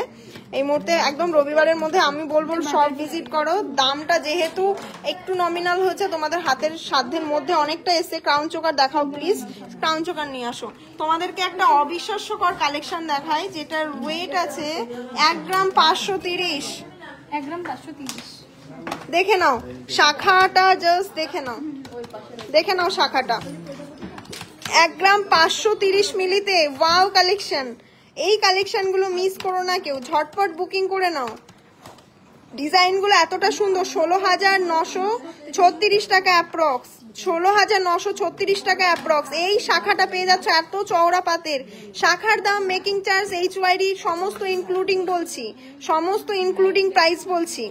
একদম রবিবারের মধ্যে আমি বলবো সব ভিজিট করো। দামটা যেহেতু একটু নমিনাল হয়েছে, তোমাদের হাতের সাধ্যের মধ্যে অনেকটা এসে। ক্রাউন চোকার দেখাও প্লিজ, ক্রাউন চোকার নিয়ে আসো। তোমাদেরকে একটা অবিশ্বাস্যকর কালেকশন দেখাই, যেটার ওয়েট আছে 1 গ্রাম 530। 1 গ্রাম 530। দেখে নাও শাখাটা, জাস্ট দেখে নাও শাখাটা 1 গ্রাম 530 মিলিতে। ওয়াও কালেকশন, এই কালেকশনগুলো মিস করো না কেউ, ঝটপট বুকিং করে নাও। ডিজাইনগুলো এতটা সুন্দর। 16,936 টাকা অ্যাপ্রক্স, 16,936 টাকা অ্যাপ্রক্স। এই শাখাটা পেয়ে যাচ্ছে এত চওড়া পাতের। শাখার দাম, মেকিং চার্জ, HYD সমস্ত ইনক্লুডিং বলছি, সমস্ত ইনক্লুডিং প্রাইস বলছি।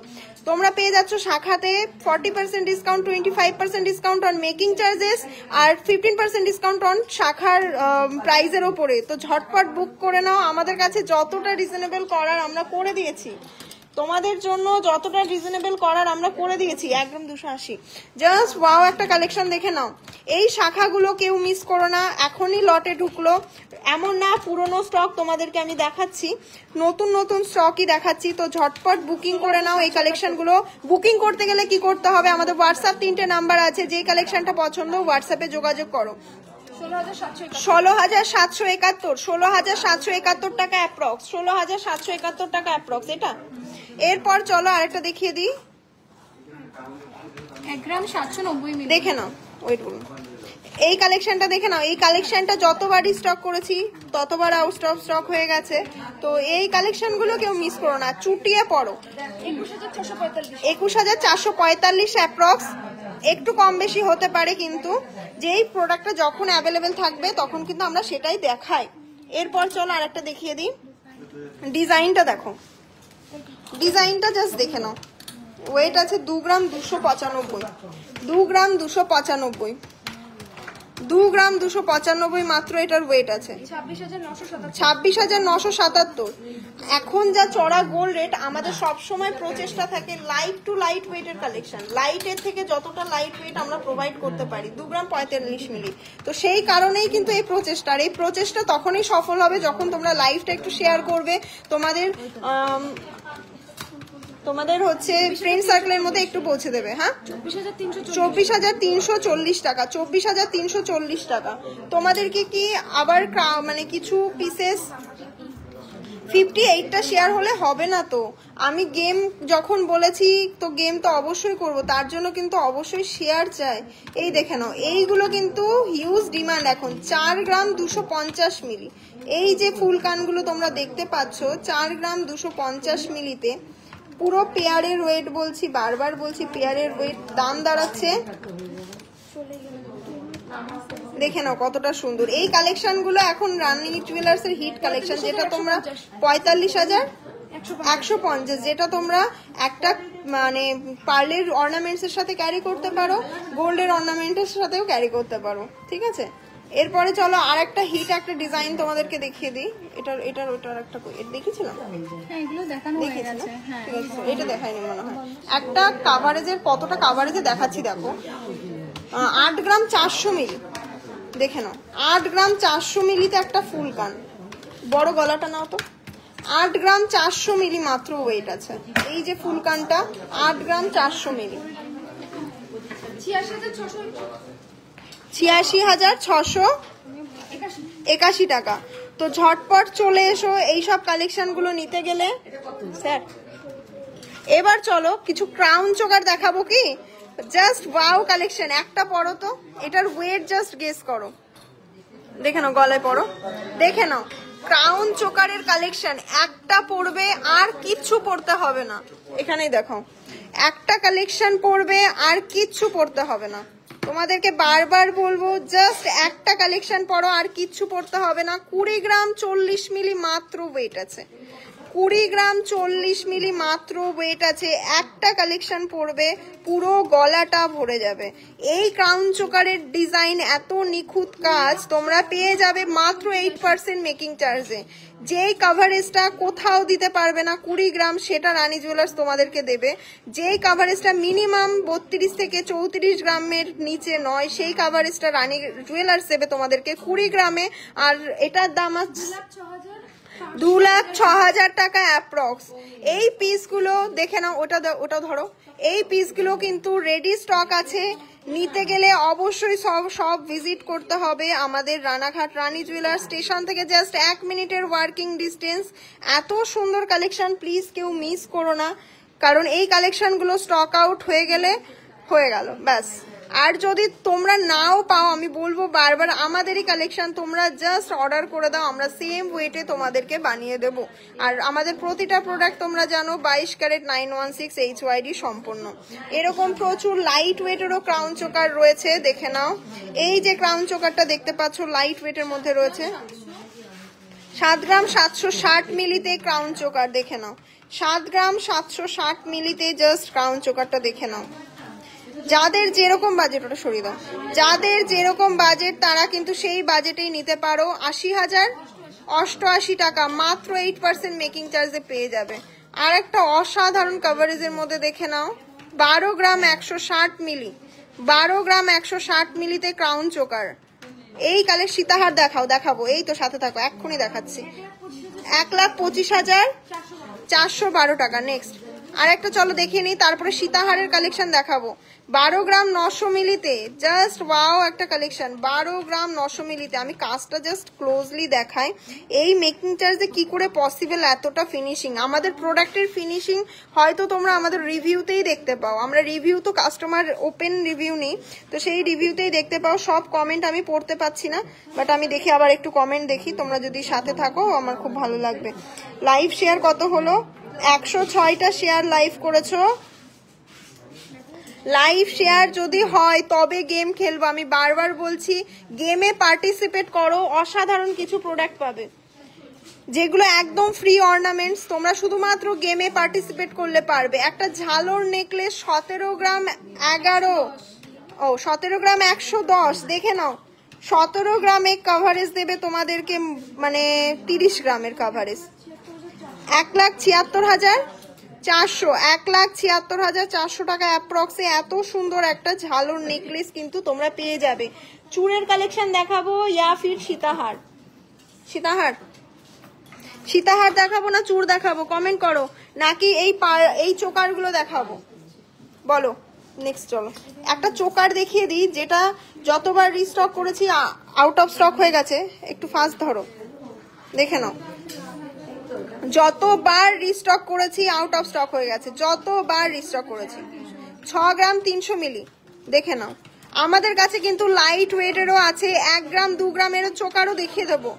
তোমরা পেয়ে যাচ্ছ শাখাতে 40% discount, 25% discount on making charges, আর 15% ডিসকাউন্ট অন শাখার প্রাইজের ওপরে। তো ঝটপট বুক করে নাও। আমাদের কাছে যতটা রিজনেবল করার আমরা করে দিয়েছি, তোমাদের জন্য যতটা রিজনেবল করার আমরা করে দিয়েছি। 1 গ্রাম 280। জাস্ট ওয়াও একটা কালেকশন, দেখে নাও। এই শাখাগুলো কেউ মিস করো না, এখনই লটে ঢুকলো। এমন না পুরনো স্টক তোমাদেরকে আমি দেখাচ্ছি, নতুন নতুন স্টকই দেখাচ্ছি। তো ঝটপট বুকিং করে নাও এই কালেকশনগুলো। বুকিং করতে গেলে কি করতে হবে? আমাদের হোয়াটসঅ্যাপ 3টে নাম্বার আছে, যে কালেকশনটা পছন্দ হোয়াটসঅ্যাপে যোগাযোগ করো। 16,771, 16,771 টাকা অ্যাপ্রক্স, 16,771 টাকা অ্যাপ্রক্স এটা। এরপর চলো আরেকটা দেখিয়ে দিই। 1 গ্রাম 790 মিলি। দেখে নাও, ওয়েট করুন, এই কালেকশনটা দেখে নাও। এই কালেকশনটা যতবারই স্টক করেছি ততবার আউট অফ স্টক হয়ে গেছে। তো এই কালেকশনগুলো কেউ মিস করো না, চুটিয়ে পড়ো। 21,445 অ্যাপ্রক্স, একটু কম বেশি হতে পারে, কিন্তু যেই প্রোডাক্টটা যখন অ্যাভেলেবেল থাকবে তখন কিন্তু আমরা সেটাই দেখাই। এরপর চলো আরেকটা দেখিয়ে দিই। ডিজাইনটা দেখো, ডিজাইনটা জাস্ট দেখে নাও। ওয়েট আছে 2 গ্রাম 295, 2 গ্রাম 295, 2 গ্রাম 295 মাত্র এটার ওয়েট আছে। 26,977। এখন যা চড়া গোল্ড রেট, আমাদের সবসময় প্রচেষ্টা থাকে লাইট টু লাইট ওয়েটের কালেকশন, লাইটের থেকে যতটা লাইট ওয়েট আমরা প্রোভাইড করতে পারি। 2 গ্রাম 45 মিলি। তো সেই কারণেই কিন্তু এই প্রচেষ্টা, আর এই প্রচেষ্টা তখনই সফল হবে যখন তোমরা লাইভটা একটু শেয়ার করবে, তোমাদের হচ্ছে ফ্রেন্ড সার্কেলের মধ্যে একটু পৌঁছে দেবে। হ্যাঁ, 24,340 টাকা, 24,340 টাকা। তোমাদেরকে কি আবার মানে কিছু পিসেস 58টা শেয়ার হলে হবে না। তো আমি গেম যখন বলেছি, তো গেম তো অবশ্যই করব, তার জন্য কিন্তু অবশ্যই শেয়ার চাই। এই দেখে নাও, এইগুলো কিন্তু হিউজ ডিমান্ড এখন। 4 গ্রাম 250 মিলি, এই যে ফুল কানগুলো তোমরা দেখতে পাচ্ছ, 4 গ্রাম 250 মিলিতে পুরো পেয়ারের ওয়েট বলছি, বারবার বলছি পেয়ারের ওয়েট। দাম দাঁড়াচ্ছে, দেখে নাও কতটা সুন্দর। এই কালেকশনগুলো এখন রানী জুয়েলার্স এর হিট কালেকশন, যেটা তোমরা 45,000 150, যেটা তোমরা একটা মানে পার্লের অর্নামেন্টস এর সাথে ক্যারি করতে পারো, গোল্ডের অর্নামেন্টের সাথেও ক্যারি করতে পারো, ঠিক আছে। এরপরে চলো আর একটা হিট একটা ডিজাইন তোমাদেরকে দেখিয়ে দিই। এটার ওটার একটা দেখিয়েছিলাম, এটা দেখাইনি মনে হয়। একটা কাভারেজের কতটা কাভারেজে দেখাচ্ছি দেখো, 8 গ্রাম 400 মিলি, দেখে নাও 8 গ্রাম 400 মিলিতে একটা ফুল কান, বড় গলাটা নাও তো। 8 গ্রাম 400 মিলি মাত্র ওয়েট আছে। এই যে ফুল কানটা 8 গ্রাম 400 মিলি, 86,681 টাকা। তো ঝটপট চলে এসো এইসব কালেকশন গুলো নিতে গেলে। স্যার এবার চলো কিছু ক্রাউন চোকার দেখাবো কি, জাস্ট ওয়াও কালেকশন। একটা পরো তো, এটার ওয়েট জাস্ট গেস করো, দেখে নাও গলায় পরো, দেখে নাও ক্রাউন চোকারের কালেকশন। একটা পরবে আর কিচ্ছু পরতে হবে না, এখানেই দেখো একটা কালেকশন পরবে আর কিচ্ছু পরতে হবে না। তোমাদেরকে বারবার বলবো জাস্ট একটা কালেকশন পরো আর কিচ্ছু পরতে হবে না। 20 গ্রাম 40 মিলি মাত্র ওয়েট আছে, 20 গ্রাম 40 মিলি মাত্র ওয়েট আছে। একটা কালেকশন পরবে পুরো গলাটা ভরে যাবে। এই ক্রাউন চোকারের ডিজাইন এত নিখুঁত কাজ তোমরা পেয়ে যাবে মাত্র 8% মেকিং চার্জে। যেই কাভারেজটা কোথাও দিতে পারবে না 20 গ্রাম, সেটা রানী জুয়েলার্স তোমাদেরকে দেবে। যেই কাভারেজটা মিনিমাম 32 থেকে 34 গ্রামের নিচে নয়, সেই কাভারেজটা রানী জুয়েলার্স দেবে তোমাদেরকে 20 গ্রামে। আর এটার দাম আছে 2,06,000 টাকা অ্যাপ্রক্স। এই পিসগুলো দেখে নাও, ওটা ধরো। এই পিসগুলো কিন্তু রেডি স্টক আছে, নিতে গেলে অবশ্যই সব ভিজিট করতে হবে আমাদের রানাঘাট রানী জুয়েলার্স স্টেশন থেকে জাস্ট 1 মিনিটের ওয়ার্কিং ডিস্টেন্স। এত সুন্দর কালেকশন, প্লিজ কেউ মিস করো না, কারণ এই কালেকশনগুলো স্টক আউট হয়ে গেলে হয়ে গেল ব্যাস। আর যদি তোমরা নাও পাও, আমি বলবো বারবার আমাদেরই কালেকশন তোমরা জাস্ট অর্ডার করে দাও, আমরা সেম ওয়েটে তোমাদেরকে বানিয়ে দেবো। আর আমাদের প্রতিটা প্রোডাক্ট তোমরা জানো 22 ক্যারেট 916 HYD সম্পূর্ণ। এরকম প্রচুর লাইট ওয়েটেরও ক্রাউন চোকার রয়েছে, দেখে নাও। এই যে ক্রাউন চোকারটা দেখতে পাচ্ছ লাইট ওয়েটের মধ্যে রয়েছে, 7 গ্রাম 760 মিলিতে ক্রাউন চোকার, দেখে নাও 7 গ্রাম 760 মিলিতে জাস্ট ক্রাউন চোকারটা দেখে নাও। যাদের যেরকম বাজেট, ওটা সরিয়ে দাও, যাদের যেরকম বাজেট তারা কিন্তু সেই বাজেটেই নিতে পারো। 80,088 টাকা মাত্র 8% মেকিং চার্জে পেয়ে যাবে। আর একটা অসাধারণ কভারেজের মধ্যে দেখে নাও, 12 গ্রাম 160 মিলি, 12 গ্রাম 160 মিলিতে ক্রাউন চোকার। এই কালে সীতাহার দেখাবো, এই তো সাথে থাকো, এক্ষুনি দেখাচ্ছি। 1,25,412 টাকা। নেক্সট আর একটা চলো দেখিয়ে নিই, তারপরে সীতাহারের কালেকশন দেখাবো। 12 গ্রাম 900 মিলিতে জাস্ট ওয়াও একটা কালেকশন, 12 গ্রাম 900 মিলিতে। আমি কাজটা জাস্ট ক্লোজলি দেখাই, এই মেকিং চার্জে কি করে পসিবল এতটা ফিনিশিং। আমাদের প্রোডাক্টের ফিনিশিং হয়তো তোমরা আমাদের রিভিউতেই দেখতে পাও, আমরা রিভিউ তো কাস্টমার ওপেন রিভিউ নিই, তো সেই রিভিউতেই দেখতে পাও। সব কমেন্ট আমি পড়তে পাচ্ছি না, বাট আমি দেখি আবার একটু কমেন্ট দেখি, তোমরা যদি সাথে থাকো আমার খুব ভালো লাগবে। লাইভ শেয়ার কত হলো? 106টা শেয়ার লাইভ করেছো। লাইভ শেয়ার যদি হয় তবে গেম খেলবো। আমি বারবার বলছি গেমে পার্টিসিপেট করো, অসাধারণ কিছু প্রোডাক্ট পাবে যেগুলো একদম ফ্রি অর্নামেন্টস। তোমরা শুধুমাত্র গেমে পার্টিসিপেট করলে পারবে। একটা ঝালর নেকলেস 17 গ্রাম 110, দেখে নাও 17 গ্রামে কভারেজ দেবে তোমাদেরকে, মানে 30 গ্রামের কভারেজ। 1,76,400, 1,76,400 টাকা অ্যাপ্রক্সে টাকা সুন্দর একটা ঝালর নেকলেস কিন্তু তোমরা পেয়ে যাবে। চুড়ের কালেকশন দেখাবো ইয়া ফির সীতাহার দেখাবো না চুড় দেখাবো, কমেন্ট করো, নাকি এই চোকারগুলো দেখাবো বলো। নেক্সট চলো একটা চোকার দেখিয়ে দিই, যেটা যতবার রিস্টক করেছি আউট অফ স্টক হয়ে গেছে। একটু ফাস্ট ধরো, দেখে নাও, যতবার রিস্টক করেছি আউট অফ স্টক হয়ে গেছে, যতবার রিস্টক করেছি। 6 গ্রাম 300 মিলি, দেখে নাও। আমাদের কাছে কিন্তু লাইট ওয়েটেরও আছে, 1 গ্রাম 2 গ্রামেরও চোকারও দেখিয়ে দেবো।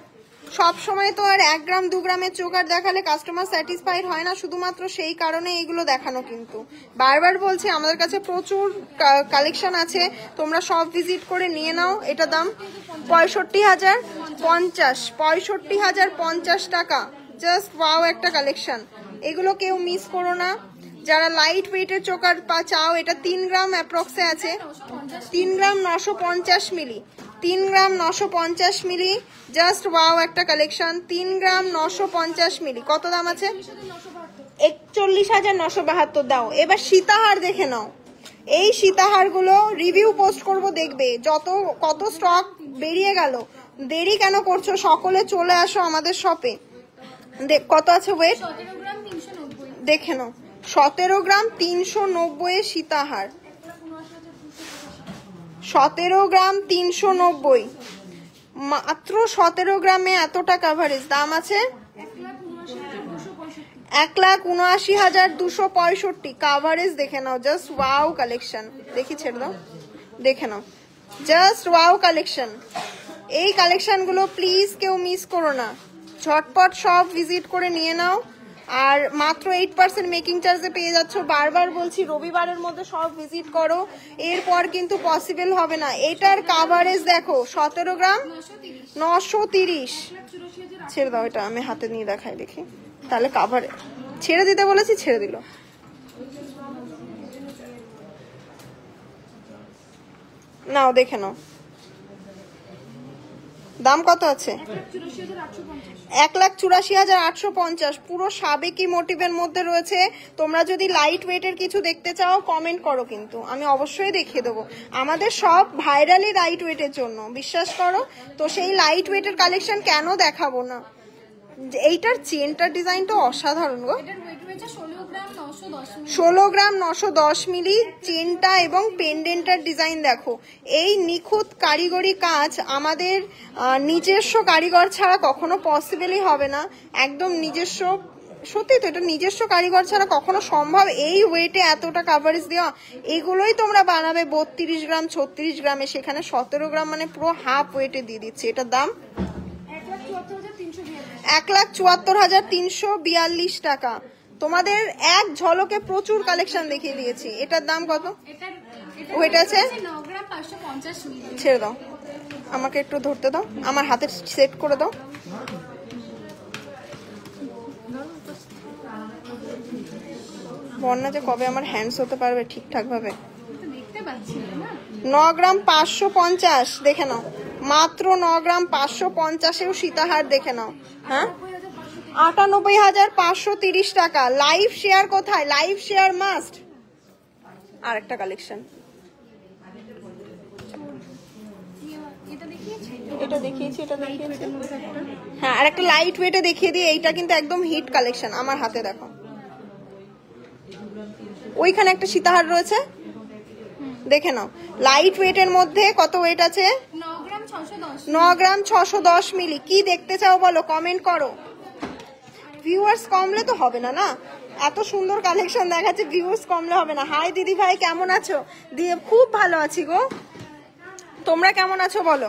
সব সময় তো আর 1 গ্রাম 2 গ্রামের চোকার দেখালে কাস্টমার স্যাটিসফাইড হয় না, শুধুমাত্র সেই কারণে এইগুলো দেখানো। কিন্তু বারবার বলছি আমাদের কাছে প্রচুর কালেকশন আছে, তোমরা সব ভিজিট করে নিয়ে নাও। এটা দাম 65,050 টাকা, জাস্ট ওয়াও একটা কালেকশন। এগুলো কেউ মিস করো না। যারা লাইট ওয়েটের চোকার চাও, এটা 3 গ্রাম অ্যাপ্রক্সে আছে, 3 গ্রাম 950 মিলি, 3 গ্রাম 950 মিলি, জাস্ট ওয়াও একটা কালেকশন। 3 গ্রাম 950 মিলি, কত দাম আছে? 41,972 দাও। এবার সীতাহার দেখে নাও, এই সীতাহারগুলো রিভিউ পোস্ট করব, দেখবে কত স্টক বেরিয়ে গেল। দেরি কেন করছো, সকলে চলে আসো আমাদের শপে। কত আছে ওয়েট দেখে নাও, 17 গ্রাম 390 সীতাহার, 17 গ্রাম 390, মাত্র 17 গ্রামে এতটা কাভারেজ। দাম আছে 1,79,265। কাভারেজ দেখে নাও, জাস্ট ওয়াও কালেকশন। দেখি ছেড়ে দাও, দেখে নাও, জাস্ট ওয়াও কালেকশন। এই কালেকশনগুলো প্লিজ কেউ মিস করো না, ঝটপট সব ভিজিট করে নিয়ে নাও। আর মাত্র 8% মেকিং চার্জে পেয়ে যাচ্ছ। বারবার বলছি রবিবারের মধ্যে সব ভিজিট করো, এরপর কিন্তু পসিবল হবে না। এটার কাভারেজ দেখো, 17 গ্রাম 930। ছেড়ে দাও, এটা আমি হাতে নিয়ে দেখাই, দেখি তাহলে কাভারে ছেড়ে দিতে বলেছি, ছেড়ে দিল। নাও দেখে নাও, দাম কত আছে? 1,84,850। পুরো সাবেকি মোটিভের মধ্যে রয়েছে। তোমরা যদি লাইট ওয়েটের কিছু দেখতে চাও কমেন্ট করো, কিন্তু আমি অবশ্যই দেখিয়ে দেবো। আমাদের সব ভাইরালি লাইট ওয়েটের জন্য, বিশ্বাস করো। তো সেই লাইট ওয়েটের কালেকশন কেন দেখাবো না? এইটার চেনটার ডিজাইনটা অসাধারণ গো। 16 গ্রাম 910 মিলি চেনটা এবং পেন্ডেন্টার ডিজাইন দেখো। এই নিখুঁত কারিগরি কাজ আমাদের নিজস্ব কারিগর ছাড়া কখনো পসিবলই হবে না। একদম নিজস্ব, সত্যি তো, এটা নিজস্ব কারিগর ছাড়া কখনো সম্ভব এই ওয়েটে এতটা কাভারেজ দেওয়া? এগুলোই তোমরা বানাবে 32 গ্রাম 36 গ্রামে, সেখানে 17 গ্রাম মানে পুরো হাফ ওয়েটে দিয়ে দিচ্ছে। এটার দাম 1,74,342 টাকা। তোমাদের এক ঝলকে প্রচুর কালেকশন দেখিয়ে দিয়েছি। এটার দাম কত? ওয়েট আছে, ছেড়ে দাও, আমাকে একটু ধরতে দাও, আমার হাতে সেট করে দাও। বন্যা যে কবে আমার হ্যান্ডস হতে পারবে ঠিকঠাক ভাবে। 9 গ্রাম 550 দেখে নাও, মাত্র 9 গ্রাম 550-এও সীতাহার দেখে নাও। হ্যাঁ, 98,530 টাকা। লাইভ শেয়ার কোথায়? Live share must. আর একটা কালেকশন, এটা দেখিয়েছি, এটা দেখিয়েছি। হ্যাঁ, আর একটা লাইট ওয়েটে দেখিয়ে দিই। এইটা কিন্তু একদম হিট কালেকশন। আমার হাতে দেখো, ওইখানে একটা সীতাহার রয়েছে, দেখে নাও। লাইট ওয়েটের মধ্যে কত ওয়েট আছে? 9 গ্রাম 610 মিলি। কি দেখতে চাও বলো, কমেন্ট করো। ভিউয়ার্স কমলে তো হবে না, না এত সুন্দর কালেকশন দেখাচ্ছে, ভিউয়ার্স কমলে হবে না। হাই দিদি ভাই, কেমন আছো? দিয়ে খুব ভালো আছি গো, তোমরা কেমন আছো বলো?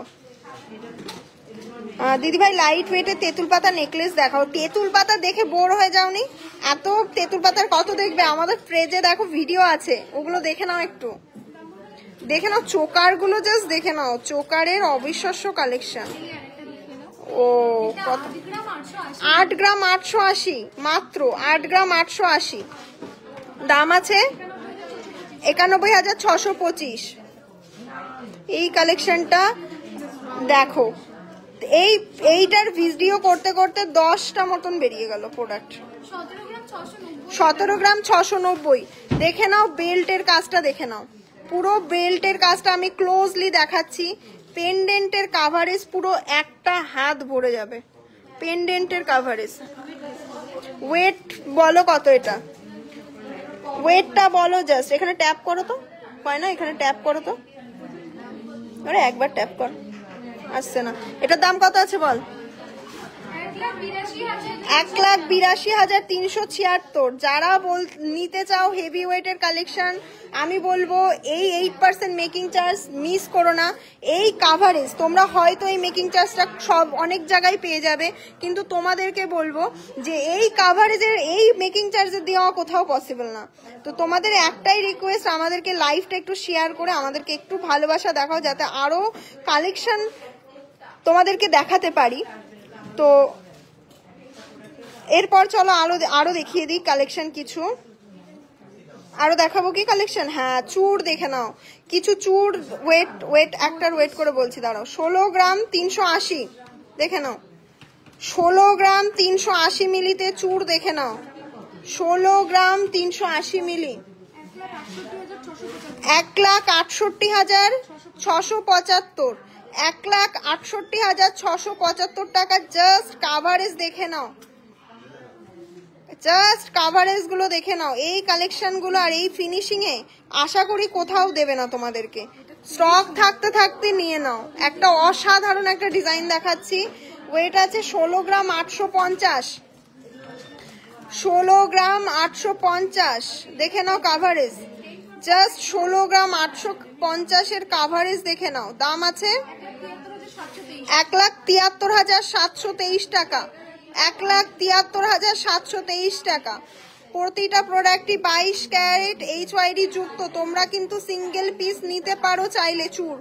দিদি ভাই লাইট ওয়েটে তেঁতুল পাতা নেকলেস দেখাও। তেঁতুল পাতা দেখে বোর হয়ে যাওনি? এত তেঁতুল পাতার কত দেখবে? আমাদের ফ্রেজে দেখো ভিডিও আছে, ওগুলো দেখে নাও, একটু দেখে নাও। চোকার গুলো জাস্ট দেখে নাও, চোকারের অবিশ্বাস্য কালেকশন। ও কত? 8 গ্রাম 880, মাত্র 8 গ্রাম 880। দাম আছে 91,625। এই কালেকশনটা দেখো, এইটার ভিডিও করতে করতে 10টা মতন বেরিয়ে গেল প্রোডাক্ট। 17 গ্রাম 690 দেখে নাও। বেল্টের কাজটা দেখে নাও, পুরো বেল্টের কাজটা আমি ক্লোজলি দেখাচ্ছি। পেন্ডেন্টের কাভারেজ পুরো একটা হাত ভরে যাবে। পেন্ডেন্টের কাভারেজ। ওয়েট বলো কত? এটা ওয়েটটা বলো জাস্ট। এখানে ট্যাপ করো তো, হয় না? এখানে ট্যাপ করো তো, আরে একবার ট্যাপ কর, আসছে না। এটার দাম কত আছে বল? 1,82,376। যারা নিতে চাও হেভি ওয়েটের কালেকশন, আমি বলবো এই 8% মেকিং চার্জ মিস করো না। এই কাভারেজ তোমরা হয়তো এই মেকিং চার্জটা সব অনেক জায়গায় পেয়ে যাবে, কিন্তু তোমাদেরকে বলবো যে এই কাভারেজের এই মেকিং চার্জের দেওয়া কোথাও পসিবল না। তো তোমাদের একটাই রিকোয়েস্ট, আমাদেরকে লাইভটা একটু শেয়ার করে আমাদেরকে একটু ভালোবাসা দেখাও, যাতে আরো কালেকশন তোমাদেরকে দেখাতে পারি। তো এরপর চলো আরো দেখিয়ে দিই কালেকশন কিছু, আরো দেখাবো কি কালেকশন। হ্যাঁ, চুড় দেখে নাও কিছু চুড়। ওয়েট একটার ওয়েট করে বলছি, দাঁড়াও। 16 গ্রাম 380, দেখে নাও। 16 গ্রাম 380 মিলিতে চুড় দেখে নাও। 16 গ্রাম 380 মিলি, 1,68,675, 1,68,675 টাকা। জাস্ট কাভারেজ দেখে নাও, জাস্ট কাভারেজ গুলো দেখে নাও। এই কালেকশন গুলো আর এই ফিনিশিং এ আশা করি কোথাও দেবে না তোমাদেরকে। স্টক থাকতে থাকতে নিয়ে নাও। একটা অসাধারণ একটা ডিজাইন দেখাচ্ছি। ওয়েট আছে 16 গ্রাম 850, 16 গ্রাম 850, দেখে নাও কাভারেজ। জাস্ট 16 গ্রাম 850 এর কাভারেজ দেখে নাও। দাম আছে 1,73,723 টাকা, 1,73,723 টাকা। প্রতিটা প্রোডাক্টই 22 ক্যারেট HYD যুক্ত। তোমরা কিন্তু সিঙ্গেল পিস নিতে পারো চাইলে চুড়,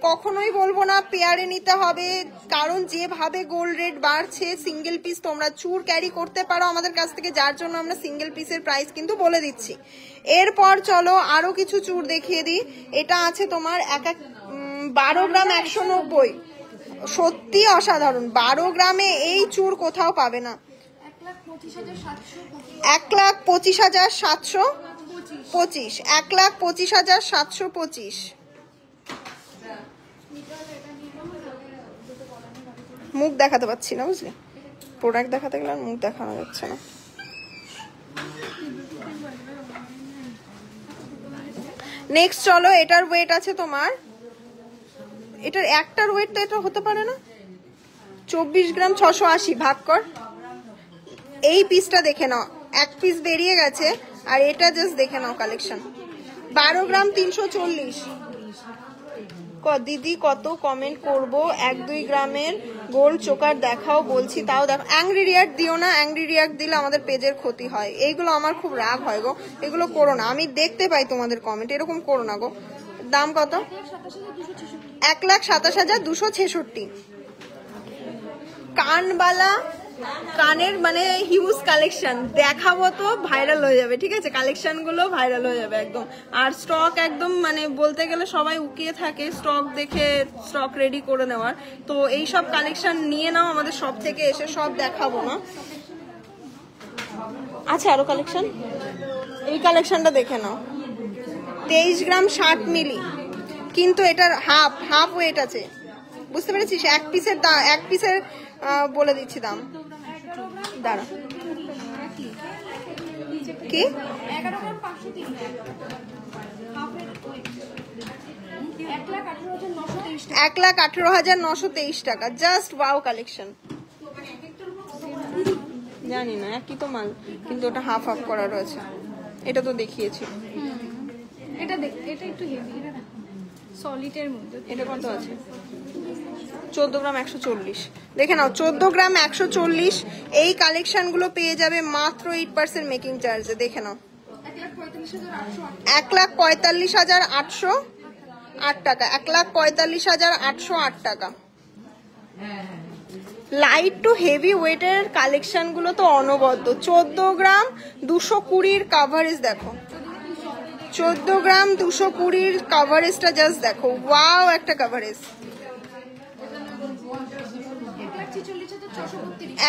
কখনোই বলবো না পেয়ারে নিতে হবে, কারণ যেভাবে গোল্ড রেট বাড়ছে সিঙ্গেল পিস তোমরা চুড় ক্যারি করতে পারো আমাদের কাছ থেকে, যার জন্য আমরা সিঙ্গেল পিসের প্রাইস কিন্তু বলে দিচ্ছি। এরপর চলো আরো কিছু চুড় দেখিয়ে দিই। এটা আছে তোমার 12 গ্রাম 190, সত্যি অসাধারণ। 12 গ্রামে এই চুড় কোথাও পাবে না। 1,25,725, 1,25,725। মুখ দেখাতে পাচ্ছি না, বুঝলি, প্রোডাক্ট দেখাতে গেলে আর মুখ দেখানো যাচ্ছে না। নেক্সট চলো, এটার ওয়েট আছে তোমার, এটার একটার ওয়েট তো এটা হতে পারে না, 24 গ্রাম 680, ভাগ কর। এই পিসটা দেখে নাও, এক পিস বেরিয়ে গেছে, আর এটা জাস্ট দেখে নাও কালেকশন। 12 গ্রাম 340। দিদি কত কমেন্ট করব, 1-2 গ্রামের গোল্ড চোকার দেখাও বলছি, তাও দেখো। অ্যাংরি রিয়াক্ট দিও না, অ্যাংরি রিয়াক্ট দিলে আমাদের পেজের ক্ষতি হয়। এইগুলো আমার খুব রাগ হয় গো, এগুলো করো না। আমি দেখতে পাই তোমাদের কমেন্ট, এরকম করো না গো। দাম কত? 1,27,266। কানবালা, কানের মানে হিউজ কালেকশন দেখাবো তো ভাইরাল হয়ে যাবে, ঠিক আছে? কালেকশন গুলো ভাইরাল হয়ে যাবে একদম। আর স্টক একদম মানে বলতে গেলে সবাই উকিয়ে থাকে স্টক দেখে, স্টক রেডি করে নেওয়ার। তো এই সব কালেকশন নিয়ে নাও আমাদের শপ থেকে এসে, সব দেখাবো না। আচ্ছা, আরো কালেকশন, এই কালেকশনটা দেখে নাও। 23 গ্রাম 60 মিলি, কিন্তু এটার হাফ ওয়েট আছে, বুঝতে পেরেছিস? এক পিসের বলে দিচ্ছি দাম, দাঁড়া। কি 1,18,923 টাকা। Just wow collection. জানি না একই তো মাল, কিন্তু ওটা হাফ করা রয়েছে। এটা তো দেখিয়েছি। এটা একটু হেভি, এটা সলিডের মধ্যে। এটা কত আছে? 14 গ্রাম 140, দেখে নাও। 14 গ্রাম 140। এই কালেকশন গুলো পেয়ে যাবে মাত্র 8% মেকিং চার্জে, দেখে নাও। 1,45,808 টাকা, 1,45,808 টাকা। লাইট টু হেভি ওয়েটের কালেকশন গুলো তো অনবদ্য। 14 গ্রাম 220 কাভারেজ দেখো, 14 গ্রাম 220 কাভারেজটা জাস্ট দেখো। ওয়াও একটা কাভারেজ।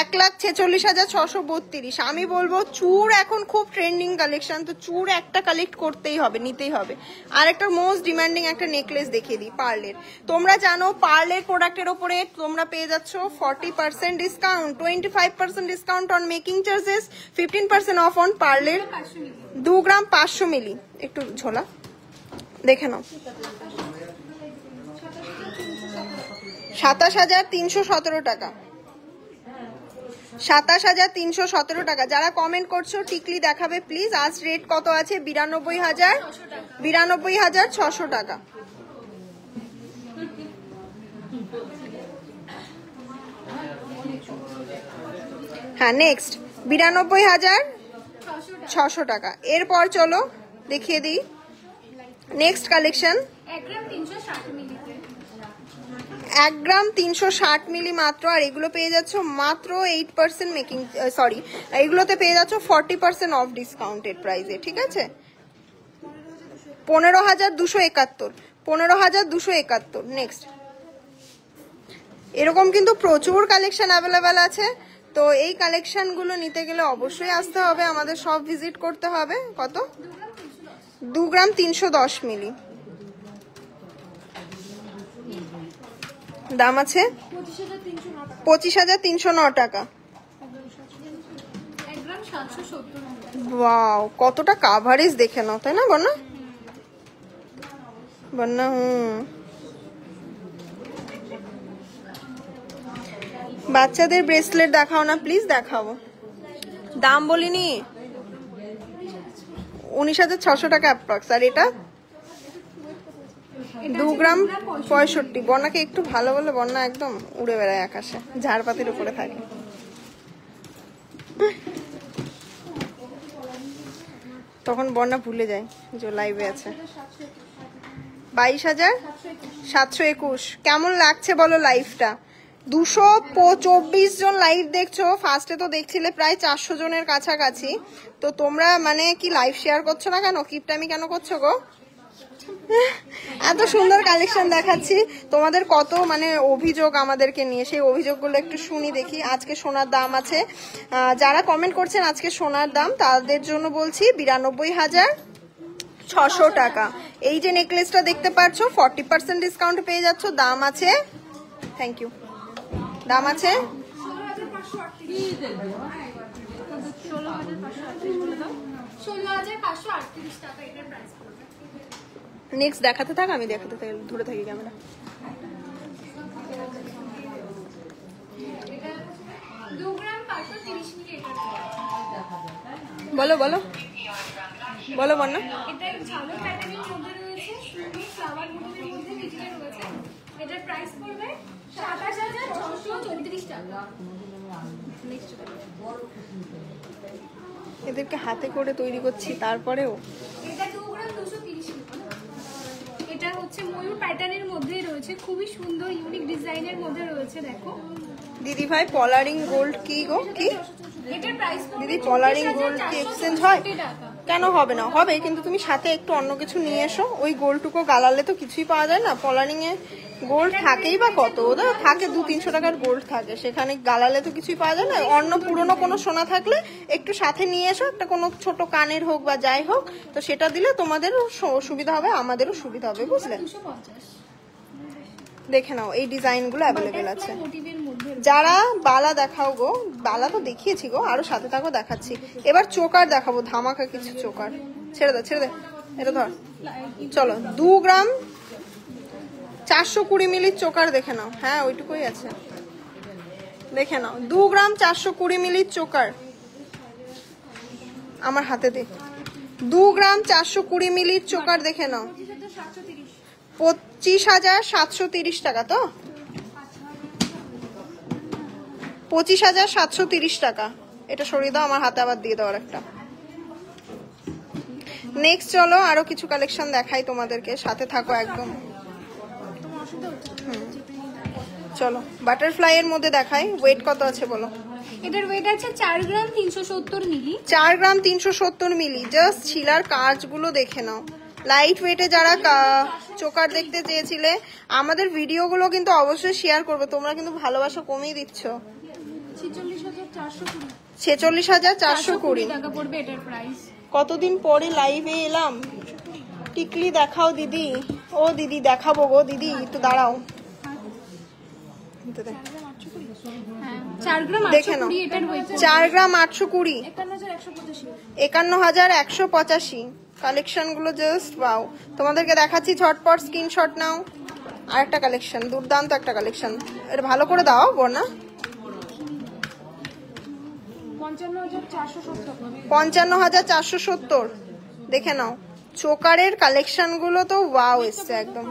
1,46,632। আমি বলবো চুড় এখন খুব ট্রেন্ডিং কালেকশন, তো চুড় একটা কালেক্ট করতেই হবে, নিতেই হবে। আর একটা মোস্ট ডিমান্ডিং একটা নেকলেস দেখিয়ে দিই পার্লের। তোমরা জানো পার্লের প্রোডাক্টের ওপরে তোমরা পেয়ে যাচ্ছ 40% discount, 25% discount on making charges, 15% off on পার্লের 2 গ্রাম 500 মিলি। একটু ঝোলা দেখে নাও। 27,317 টাকা, 27,317 টাকা। যারা কমেন্ট করছো টিকলি দেখাবে প্লিজ। আজ রেট কত আছে? 92,600 টাকা। হ্যাঁ, নেক্সট 92,600 টাকা। এরপর চলো দেখিয়ে দিই নেক্সট কালেকশন। 1 গ্রাম 360 মিলি, 1 গ্রাম 360 মিলি মাত্র। আর এগুলো পেয়ে যাচ্ছ মাত্র 8% মেকিং, সরি এগুলোতে পেয়ে যাচ্ছ 40% অফ ডিসকাউন্টেড প্রাইসে, ঠিক আছে? 15,271, 15,271। নেক্সট, এরকম কিন্তু প্রচুর কালেকশন অ্যাভেলেবেল আছে। তো এই কালেকশনগুলো নিতে গেলে অবশ্যই আসতে হবে, আমাদের সব ভিজিট করতে হবে। কত? 2 গ্রাম 310 মিলি, দাম আছে 25,309 টাকা। ওয়াও, কতটা কাভারেজ দেখে নাও, তাই না বন্যা? বন্যা বাচ্চাদের ব্রেসলেট দেখাও না প্লিজ, দেখাবো। দাম বলিনি, 19,600 টাকা অ্যাপ্রক্স। আর এটা 2 গ্রাম 65। বন্যাকে একটু ভালো বলে, বন্যা একদম উড়ে বেড়ায় আকাশে, ঝাড়পাতির উপরে থাকে। তখন বন্যা ভুলে যায় যে লাইভে আছে। 22,721। কেমন লাগছে বলো লাইভটা? 224 জন লাইভ দেখছো। ফার্স্টে তো দেখছিলে প্রায় 400 জনের কাছাকাছি। তো তোমরা মানে কি লাইভ শেয়ার করছো না কেন? কিপটামি কেন করছো গো? এত সুন্দর কালেকশন দেখাচ্ছি, তোমাদের কত মানে অভিযোগ আমাদেরকে নিয়ে, সেই অভিযোগগুলো একটু শুনি দেখি। আজকে সোনার দাম আছে, যারা কমেন্ট করছেন আজকে সোনার দাম, তাদের জন্য বলছি 92,600 টাকা। এই যে নেকলেসটা দেখতে পাচ্ছ 40% ডিসকাউন্ট পেয়ে যাচ্ছ। দাম আছে, থ্যাংক ইউ, দাম আছে 16,538 টাকা। এটার প্রাইস নেক্সট দেখাতে থাক, আমি দেখাতে থাকি, ধরে থাকি ক্যামেরা। বলো বলো বলো বন্যা। এটা ঝালর প্যাটার্নের মধ্যে রয়েছে, সুন্দর ফ্লাওয়ার মোটিভের মধ্যে নিচে রয়েছে। এটার প্রাইস পড়বে 27,634 টাকা। এদেরকে হাতে করে তৈরি করছি, তারপরেও এটা 2 গ্রাম 230 টাকা। এটা হচ্ছে ময়ূর প্যাটার্নের মধ্যে রয়েছে, খুবই সুন্দর ইউনিক ডিজাইনের মধ্যে রয়েছে। দেখো দিদি ভাই, পলারিং গোল্ড কি গো? কি এটার প্রাইস দিদি, পলারিং গোল্ড কি এক্সচেঞ্জ হয়? কেন হবে না? হবে, কিন্তু তুমি সাথে একটু অন্য কিছু নিয়ে এসো। ওই গোল্ডটুকু গালালে তো কিছুই পাওয়া যায় না। পলারিং এ গোল্ড থাকেই বা কত, ওদের থাকে 200-300 টাকার গোল্ড থাকে, সেখানে গালালে তো কিছুই পাওয়া যায় না। অন্য পুরনো কোনো সোনা থাকলে একটু সাথে নিয়ে এসো, একটা কোনো ছোট কানের হোক বা যাই হোক, তো সেটা দিলে তোমাদেরও সুবিধা হবে, আমাদেরও সুবিধা হবে, বুঝলে? দেখে নাও, এই ডিজাইনগুলো অ্যাভেলেবেল আছে। যারা বালা দেখাও গো, বালা তো দেখিয়েছি গো, আরো সাথে থাকো দেখাচ্ছি। এবার চোকার দেখাবো, ধামাকা কিছু চোকার। ছেড়ে দে, ছেড়ে দে, এটা ধর। চলো, 2 গ্রাম 420 মিলির চোকার দেখে নাও। হ্যাঁ, ওইটুকুই আছে, দেখে নাও। 2 গ্রাম 420 মিলির চোকার আমার হাতে দে। 2 গ্রাম 420 মিলির চোকার দেখে নাও, 25,730 টাকা। তো 25,730 টাকা। এটা সরিয়ে দাও, আমার হাতে আবার দিয়ে দাও একটা। নেক্সট চলো আরো কিছু কালেকশন দেখাই তোমাদেরকে, সাথে থাকো একদম। চলো বাটারফ্লাই এর মধ্যে দেখাই। ওয়েট কত আছে বলো? এটার ওয়েট আছে 4 গ্রাম 370 মিলি। 4 গ্রাম 370 মিলি। জাস্ট ছিলার কাজগুলো দেখে নাও। লাইট ওয়েটে যারা চোকার দেখতে চেয়েছিলে, আমাদের ভিডিওগুলো কিন্তু অবশ্যই শেয়ার করবে। তোমরা কিন্তু ভালোবাসা কমিয়ে দিচ্ছ। 46,420 টাকা পড়বে এটার প্রাইস। কতদিন পরে লাইভে এলাম। টিকলি দেখাও দিদি। ও দিদি দেখাবো গো দিদি, একটু দাঁড়াও। 4 গ্রাম দেখে নাও, 4 গ্রাম 820, 51,185। কালেকশন গুলো জাস্ট ওয়াও। তোমাদেরকে দেখাচ্ছি, ঝটপট স্ক্রিনশট নাও। আরেকটা কালেকশন, দুর্দান্ত একটা কালেকশন। এটা ভালো করে দাও বর্ণা। 55,470 দেখে নাও। চোকারের কালেকশন গুলো তো ওয়াও এসছে একদম।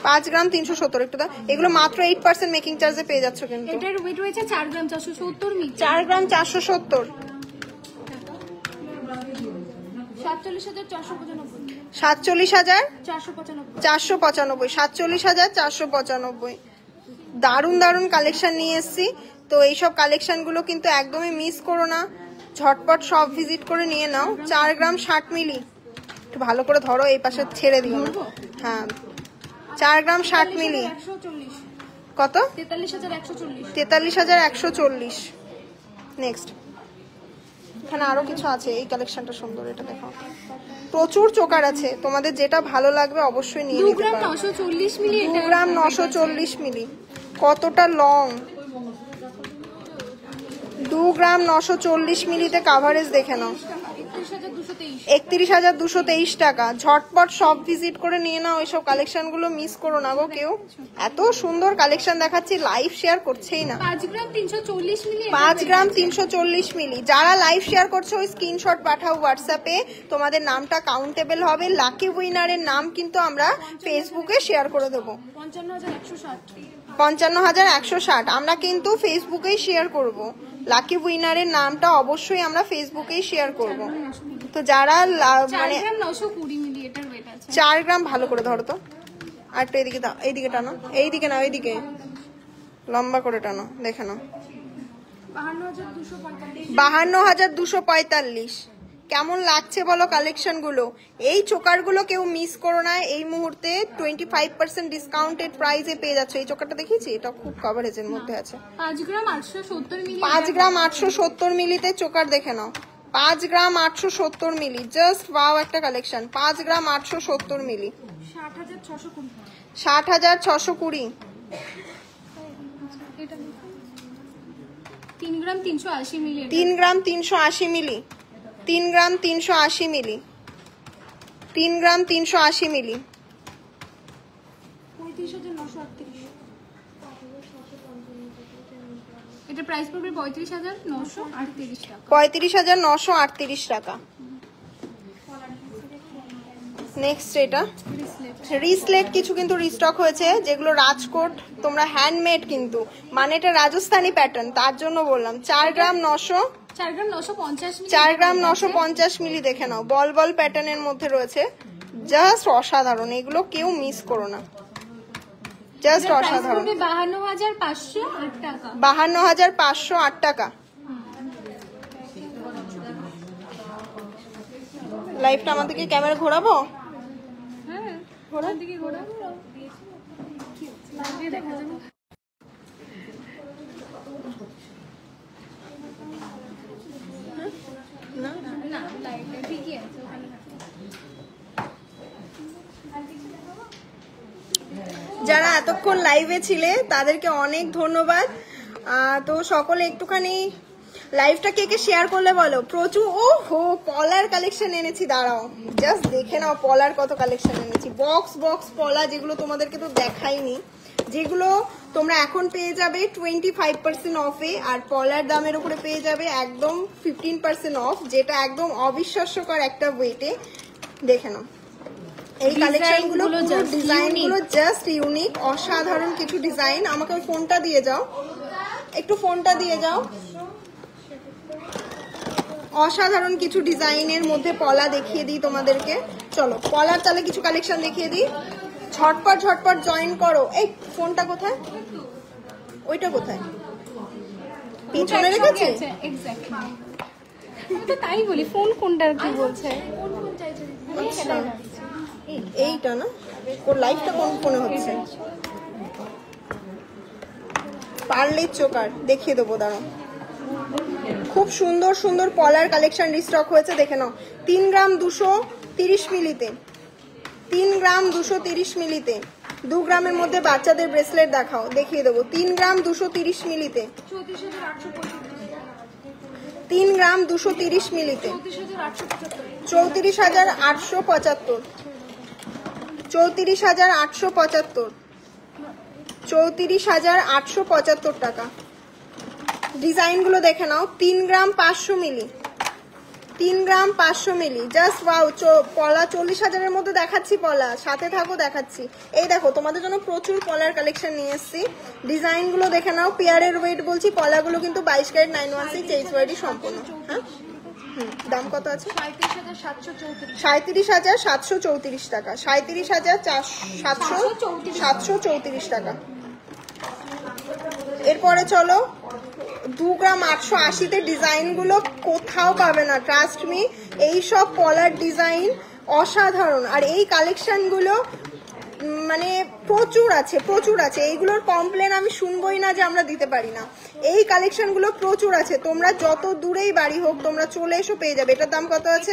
5 গ্রাম 370 একটু দাও। এগুলো মাত্র 8% মেকিং চার্জে পেয়ে যাচ্ছ কিন্তু। এটার ওয়েট রয়েছে 4 গ্রাম 470 মিলি। 4 গ্রাম 470, 47,495। 47,495, 47,495। দারুণ দারুণ কালেকশন নিয়ে এসেছি, তো এইসব কালেকশন গুলো কিন্তু একদমই মিস করো না, ঝটপট সব ভিজিট করে নিয়ে নাও। 4 গ্রাম 60 মিলি, একটু ভালো করে ধরো, এই পাশে ছেড়ে দিও না। হ্যাঁ 4 গ্রাম 60 মিলি কত? 43,140। নেক্সট এখানে আরো কিছু আছে, এই কালেকশনটা সুন্দর, এটা দেখো, প্রচুর চোকার আছে, তোমাদের যেটা ভালো লাগবে অবশ্যই নিয়ে নিতে পারো। 2 গ্রাম 940 মিলি, কতটা লং, 2 গ্রাম 940 মিলিতে কাভারেজ দেখে নাও, 31,223 টাকা। ঝটপট সব ভিজিট করে নিয়ে নাও, এইসব কালেকশন গুলো মিস করো না গো কেউ। এত সুন্দর কালেকশন দেখাচ্ছি, লাইভ শেয়ার করছেই না। 5 গ্রাম 340 মিলি, 5 গ্রাম 340 মিলি। যারা লাইভ শেয়ার করছো ওই স্ক্রিনশট পাঠাও হোয়াটসঅ্যাপে, তোমাদের নামটা কাউন্টেবল হবে। লাকি উইনারের নাম কিন্তু আমরা ফেসবুকে শেয়ার করে দেবো। 55,160 আমরা কিন্তু ফেসবুকেই শেয়ার করব। লাকি উইনারের নামটা অবশ্যই আমরা ফেসবুকেই শেয়ার করব। তো যারা মানে 4 গ্রাম, ভালো করে ধরো তো, আর একটু এইদিকে দাও, এইদিকে টানো, এইদিকে না ওইদিকে, লম্বা করে টানো, দেখে নাও। 52,245। কেমন লাগছে বলো কালেকশন গুলো? এই চোকার গুলো কেউ মিস করো না, এই মুহূর্তে 25% ডিসকাউন্টেড প্রাইসে পেয়ে যাচ্ছে। এই চোকারটা দেখিয়েছি, এটা খুব কভারেজের মধ্যে আছে। 5 গ্রাম 870 মিলি, 5 গ্রাম 870 মিলিতে চোকার দেখে নাও, 5 গ্রাম 870 মিলি, জাস্ট ওয়াও একটা কালেকশন। 5 গ্রাম 870 মিলি, 60,620। 3 গ্রাম 380 মিলি, 3 গ্রাম 380 মিলি, 3 গ্রাম 380 মিলি, 3 গ্রাম 380 মিলি, 35,938। এটা প্রাইস পড়বে 35,938 টাকা। 35,938 টাকা। নেক্সট এটা রিসলেট কিছু কিন্তু রিস্টক হয়েছে, যেগুলো রাজকোট, তোমরা হ্যান্ডমেড কিন্তু, মানে এটা রাজস্থানি প্যাটার্ন, তার জন্য বললাম। 4 গ্রাম 950 মিলি, 4 গ্রাম 950 মিলি দেখে নাও, বল বল প্যাটার্নের মধ্যে রয়েছে, জাস্ট অসাধারণ, এগুলো কেউ মিস করো না, জাস্ট অসাধারণ। 52,508 টাকা, 52,508 টাকা। লাইভটা আমাদেরকে ক্যামেরা ঘোরাবো, হ্যাঁ ঘোরার দিকে ঘোরাবো, লাইভে দেখা যাবে। না লাইভে ঠিকই আছে ওখানে। যারা এতক্ষণ লাইভে ছিলে তাদেরকে অনেক ধন্যবাদ। তো সকলে একটুখানি লাইভটা কে কে শেয়ার করলে বলো। প্রচুর, ও হো পলার কালেকশন এনেছি, দাঁড়াও জাস্ট দেখে নাও পলার কত কালেকশন এনেছি। বক্স বক্স পলা, যেগুলো তোমাদেরকে তো দেখাইনি, যেগুলো তোমরা এখন পেয়ে যাবে 25% অফে, আর পলার দামের উপরে পেয়ে যাবে একদম 15% অফ, যেটা একদম অবিশ্বাস্যকর একটা ওয়েটে। দেখে নাও এই কালেকশন গুলো, ডিজাইন গুলো জাস্ট ইউনিক, অসাধারণ কিছু ডিজাইন। আমাকে ওই ফোনটা দিয়ে যাও, একটু ফোনটা দিয়ে যাও। অসাধারণ কিছু ডিজাইনের মধ্যে পলা দেখিয়ে দিই তোমাদেরকে। চলো পলার তাহলে কিছু কালেকশন দেখিয়ে দিই, ঝটপট ঝটপট জয়েন করো। এই ফোনটা কোথায়, ওইটা কোথায়, পিছনে রেখেছে? তো তাই বলি, ফোন কোনটা কি বলছে? আচ্ছা এইটা না, ওর লাইফটা কোন ফোনে হচ্ছে? পার্লের চোকার দেখিয়ে দেবো, দাঁড়াও। খুব সুন্দর সুন্দর পলার কালেকশন রিস্টক হয়েছে, দেখে নাও। 3 গ্রাম 230 মিলিতে, 3 গ্রাম 230 মিলিতে। 2 গ্রামের মধ্যে বাচ্চাদের ব্রেসলেট দেখাও, দেখিয়ে দেবো। 3 গ্রাম 230 মিলিতে, 3 গ্রাম 230 মিলিতে, 34,875, 34,875, 34,875 টাকা। ডিজাইনগুলো দেখে নাও। 3 গ্রাম 500 মিলি, 3 গ্রাম 500 মিলি, জাস্ট ওয়াও। পলা 40,000-এর মধ্যে দেখাচ্ছি, পলা সাথে থাকো দেখাচ্ছি। এই দেখো তোমাদের জন্য প্রচুর পলার কালেকশন নিয়ে এসেছি, ডিজাইনগুলো দেখে নাও। পেয়ারের ওয়েট বলছি, পলাগুলো কিন্তু 22 ক্যারেট 916 এইচওয়াইডি সম্পূর্ণ। হ্যাঁ দাম কত আছে? 37,734 টাকা, 37,734 টাকা। এরপরে চলো 2 গ্রাম 880-তে ডিজাইনগুলো কোথাও পাবে না, ট্রাস্ট মি। এই সব পলার ডিজাইন অসাধারণ, আর এই কালেকশনগুলো মানে প্রচুর আছে। এইগুলোর কমপ্লেন আমি শুনবই না যে আমরা দিতে পারি না। এই কালেকশনগুলো প্রচুর আছে, তোমরা যত দূরেই বাড়ি হোক তোমরা চলে এসো, পেয়ে যাবে। এটার দাম কত আছে?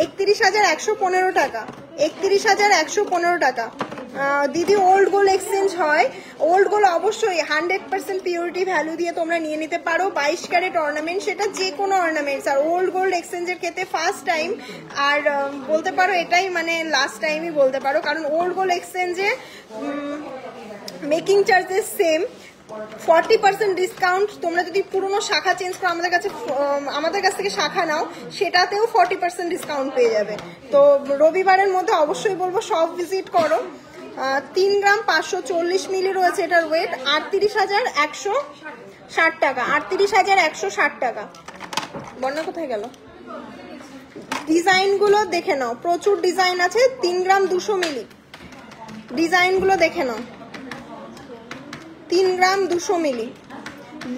31,115 টাকা, 31,115 টাকা। দিদি ওল্ড গোল্ড এক্সচেঞ্জ হয়, ওল্ড গোল্ড অবশ্যই 100% পিউরিটি ভ্যালু দিয়ে তোমরা নিয়ে নিতে পারো। 22 ক্যারেট অর্নামেন্ট, সেটা যে কোনো অর্নামেন্টস। আর ওল্ড গোল্ড এক্সচেঞ্জের ক্ষেত্রে ফার্স্ট টাইম, আর বলতে পারো এটাই মানে লাস্ট টাইমই বলতে পারো, কারণ ওল্ড গোল্ড এক্সচেঞ্জে মেকিং চার্জেস সেম। 40% ডিসকাউন্ট, তোমরা যদি পুরনো শাখা চেঞ্জ করো আমাদের কাছ থেকে শাখা নাও, সেটাতেও 40% ডিসকাউন্ট পেয়ে যাবে। তো রবিবারের মধ্যে অবশ্যই বলবো সব ভিজিট করো। 3 গ্রাম 540 মিলি রয়েছে এটার ওয়েট, 38,160 টাকা, 38,160 টাকা। বর্ণা কোথায় গেল? ডিজাইনগুলো দেখে নাও, প্রচুর ডিজাইন আছে। 3 গ্রাম 200 মিলি, ডিজাইনগুলো দেখে নাও। 3 গ্রাম 200 মিলি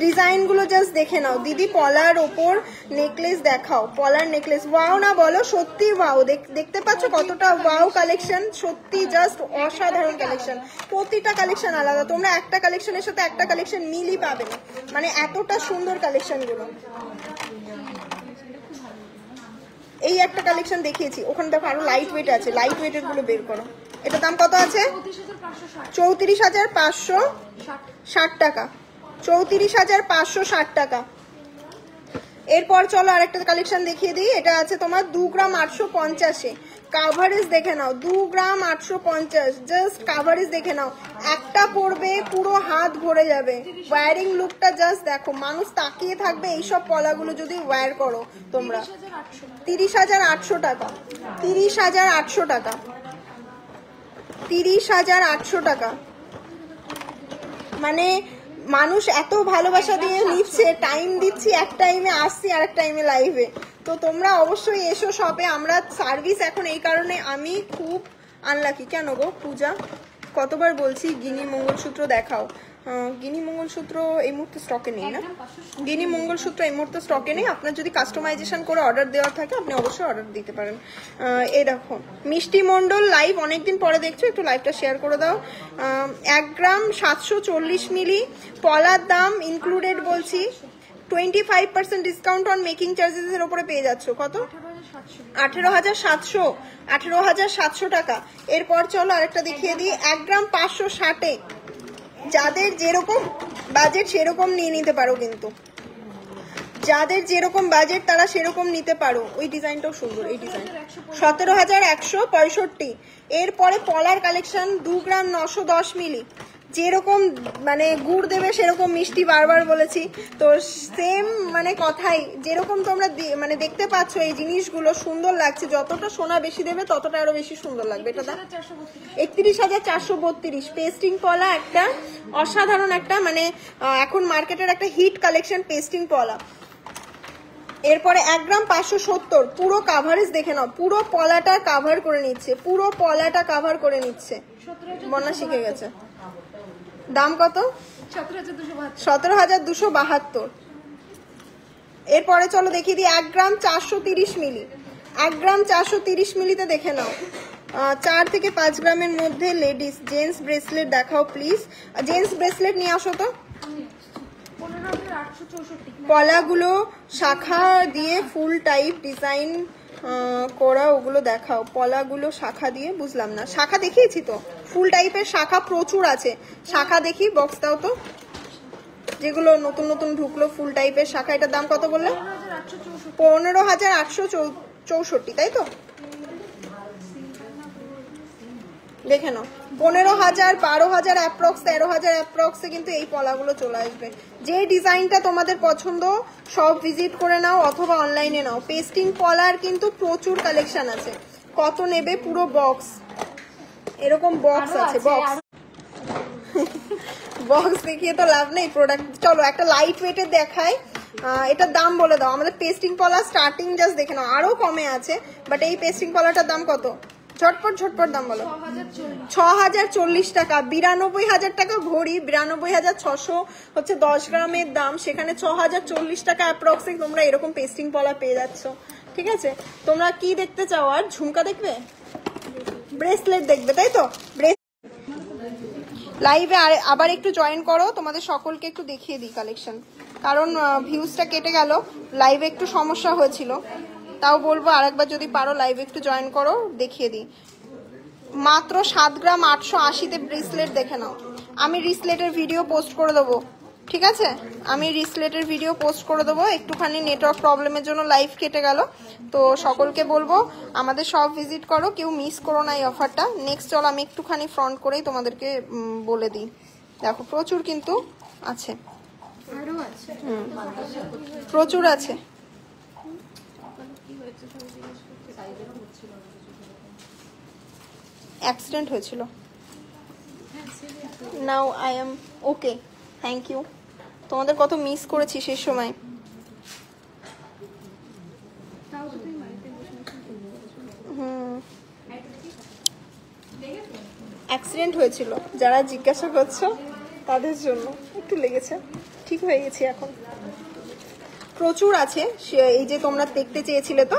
ডিজাইনগুলো জাস্ট দেখে নাও। দিদি পলার ওপর নেকলেস দেখাও, পলার নেকলেস। ওয়াও না বলো, সত্যি ওয়াও। দেখতে পাচ্ছ কতটা ওয়াও কালেকশন, সত্যি জাস্ট অসাধারণ কালেকশন। প্রতিটা কালেকশন আলাদা, তোমরা একটা কালেকশনের সাথে একটা কালেকশন মিলই পাবে না, মানে এতটা সুন্দর কালেকশনগুলো। এই একটা কালেকশন দেখিয়েছি, ওখানে দেখো আরো লাইট ওয়েট আছে, লাইট ওয়েটের গুলো বের করো। এটার দাম কত আছে? 34,560 টাকা, 34,560 টাকা। এরপর চলো আরেকটা কালেকশন দেখিয়ে দিই। এটা আছে তোমার 2 গ্রাম 850-এ। কাভারেজ দেখে নাও, 2 গ্রাম 850, জাস্ট কাভারেজ দেখে নাও। একটা পরবে পুরো হাত ভরে যাবে। ওয়্যারিং লুকটা জাস্ট দেখো, মানুষ তাকিয়ে থাকবে এইসব পলাগুলো যদি ওয়্যার করো তোমরা। 30,800 টাকা, 30,800 টাকা, 30,800 টাকা। মানে মানুষ এত ভালোবাসা দিয়ে নিচ্ছে, টাইম দিচ্ছি, এক টাইমে আসছি আর এক টাইমে লাইভে। তো তোমরা অবশ্যই এসো শপে। আমরা সার্ভিস এখন এই কারণে, আমি খুব আনলাকি। কেন গো পূজা, কতবার বলছি গিনি মঙ্গলসূত্র দেখাও। গিনি মঙ্গলসূত্র এই মুহূর্তে স্টকে নেই না, গিনি মঙ্গলসূত্র এই মুহূর্তে স্টকে নেই। আপনার যদি কাস্টমাইজেশন করে অর্ডার দেওয়ার থাকে আপনি অবশ্যই অর্ডার দিতে পারেন। এই দেখো মিষ্টি মন্ডল লাইভ, অনেকদিন পরে দেখছো, একটু লাইভটা শেয়ার করে দাও। 1 গ্রাম 740 মিলি, পলার দাম ইনক্লুডেড বলছি 25% ডিসকাউন্ট অন মেকিং চার্জেস এর উপরে পেয়ে যাচ্ছ। কত? 18,700, 18,700 টাকা। এরপর চলো আরেকটা দেখিয়ে দিই। 1 গ্রাম 560-এ, যাদের যেরকম বাজেট সেরকম নিয়ে নিতে পারো, কিন্তু যাদের যেরকম বাজেট তারা সেরকম নিতে পারো। ওই ডিজাইনটাও সুন্দর, এই ডিজাইন 17,165। এরপরে পলার কালেকশন 2 গ্রাম 910 মিলি, যেরকম মানে গুড় দেবে সেরকম মিষ্টি, বারবার বলেছি তো সেম মানে কথাই। যেরকম তোমরা মানে দেখতে পাচ্ছ এই জিনিসগুলো সুন্দর লাগছে, যতটা সোনা বেশি দেবে ততটা আরো বেশি সুন্দর লাগবে। এটা দাম 31,432। পেস্টিং পলা একটা অসাধারণ একটা, মানে এখন মার্কেটের একটা হিট কালেকশন পেস্টিং পলা। এরপরে 1 গ্রাম 570, পুরো কাভারেজ দেখে নাও, পুরো পলাটা কাভার করে নিচ্ছে, পুরো পলাটা কাভার করে নিচ্ছে। বন্যা শিখে গেছে। দাম কত? 17,272। এরপরে চলো দেখিয়ে দিই 1 গ্রাম 430 মিলি, 1 গ্রাম 430 মিলিতে দেখে নাও। 4 থেকে 5 গ্রামের মধ্যে লেডিস জেন্টস ব্রেসলেট দেখাও প্লিজ। জেন্টস ব্রেসলেট নিয়ে আসো তো। পলাগুলো শাখা দিয়ে ফুল টাইপ ডিজাইন করা, ওগুলো দেখাও। পলাগুলো শাখা দিয়ে, বুঝলাম না। শাখা দেখিয়েছি তো, ফুল টাইপের শাখা প্রচুর আছে। শাখা দেখি, বক্স দাও তো, যেগুলো নতুন নতুন ঢুকলো ফুল টাইপের শাখা। এটার দাম কত বললে? 15,864, তাই তো? দেখে নাও 15,000, 12,000 অ্যাপ্রক্স, 13,000 অ্যাপ্রক্সে কিন্তু এই পলাগুলো চলে আসবে। যে ডিজাইনটা তোমাদের পছন্দ সব ভিজিট করে নাও অথবা অনলাইনে নাও। পেস্টিং পলার কিন্তু প্রচুর কালেকশন আছে। কত নেবে? পুরো বক্স, এরকম বক্স আছে। বক্স বক্স দেখিয়ে তো লাভ নেই, প্রোডাক্ট। চলো একটা লাইট ওয়েটের দেখায়। এটার দাম বলে দাও। আমাদের পেস্টিং পলা স্টার্টিং জাস্ট দেখে নাও, আরো কমে আছে, বাট এই পেস্টিং পলাটার দাম কত? ঝটপট ঝটপট দাম বলো। 6040 টাকা। 92,000 টাকা ঘড়ি, 92,600 হচ্ছে 10 গ্রামের দাম, সেখানে 6040 টাকা অ্যাপ্রক্সে তোমরা এরকম পেস্টিং পলা পেয়ে যাচ্ছ। ঠিক আছে, তোমরা কি দেখতে চাও? আর ঝুমকা দেখবে, ব্রেসলেট দেখবে, তাই তো? লাইভে আবার একটু জয়েন করো, তোমাদের সকলকে একটু দেখিয়ে দিই কালেকশন, কারণ ভিউজটা কেটে গেল, লাইভে একটু সমস্যা হয়েছিল। তাও বলবো আরেকবার যদি পারো লাইভে একটু জয়েন করো, দেখিয়ে দিই। মাত্র 7 গ্রাম 880-তে ব্রেসলেট দেখে নাও। আমি রিসলেটের ভিডিও পোস্ট করে দেবো, ঠিক আছে? আমি রিসলেটের ভিডিও পোস্ট করে দেবো। একটুখানি নেটওয়ার্ক প্রবলেমের জন্য লাইভ কেটে গেল, তো সকলকে বলবো আমাদের সব ভিজিট করো, কেউ মিস করো না এই অফারটা। নেক্সট চল আমি একটুখানি ফ্রন্ট করেই তোমাদেরকে বলে দিই। দেখো প্রচুর কিন্তু আছে, প্রচুর আছে। অ্যাক্সিডেন্ট হয়েছিল। Now I am okay, thank you. তোমাদের কত মিস করেছি সেই সময়। অ্যাক্সিডেন্ট হয়েছিল, যারা জিজ্ঞাসা করছো তাদের জন্য একটু লেগেছে, ঠিক হয়ে গেছি এখন। প্রচুর আছে, এই যে তোমরা দেখতে চেয়েছিলে তো,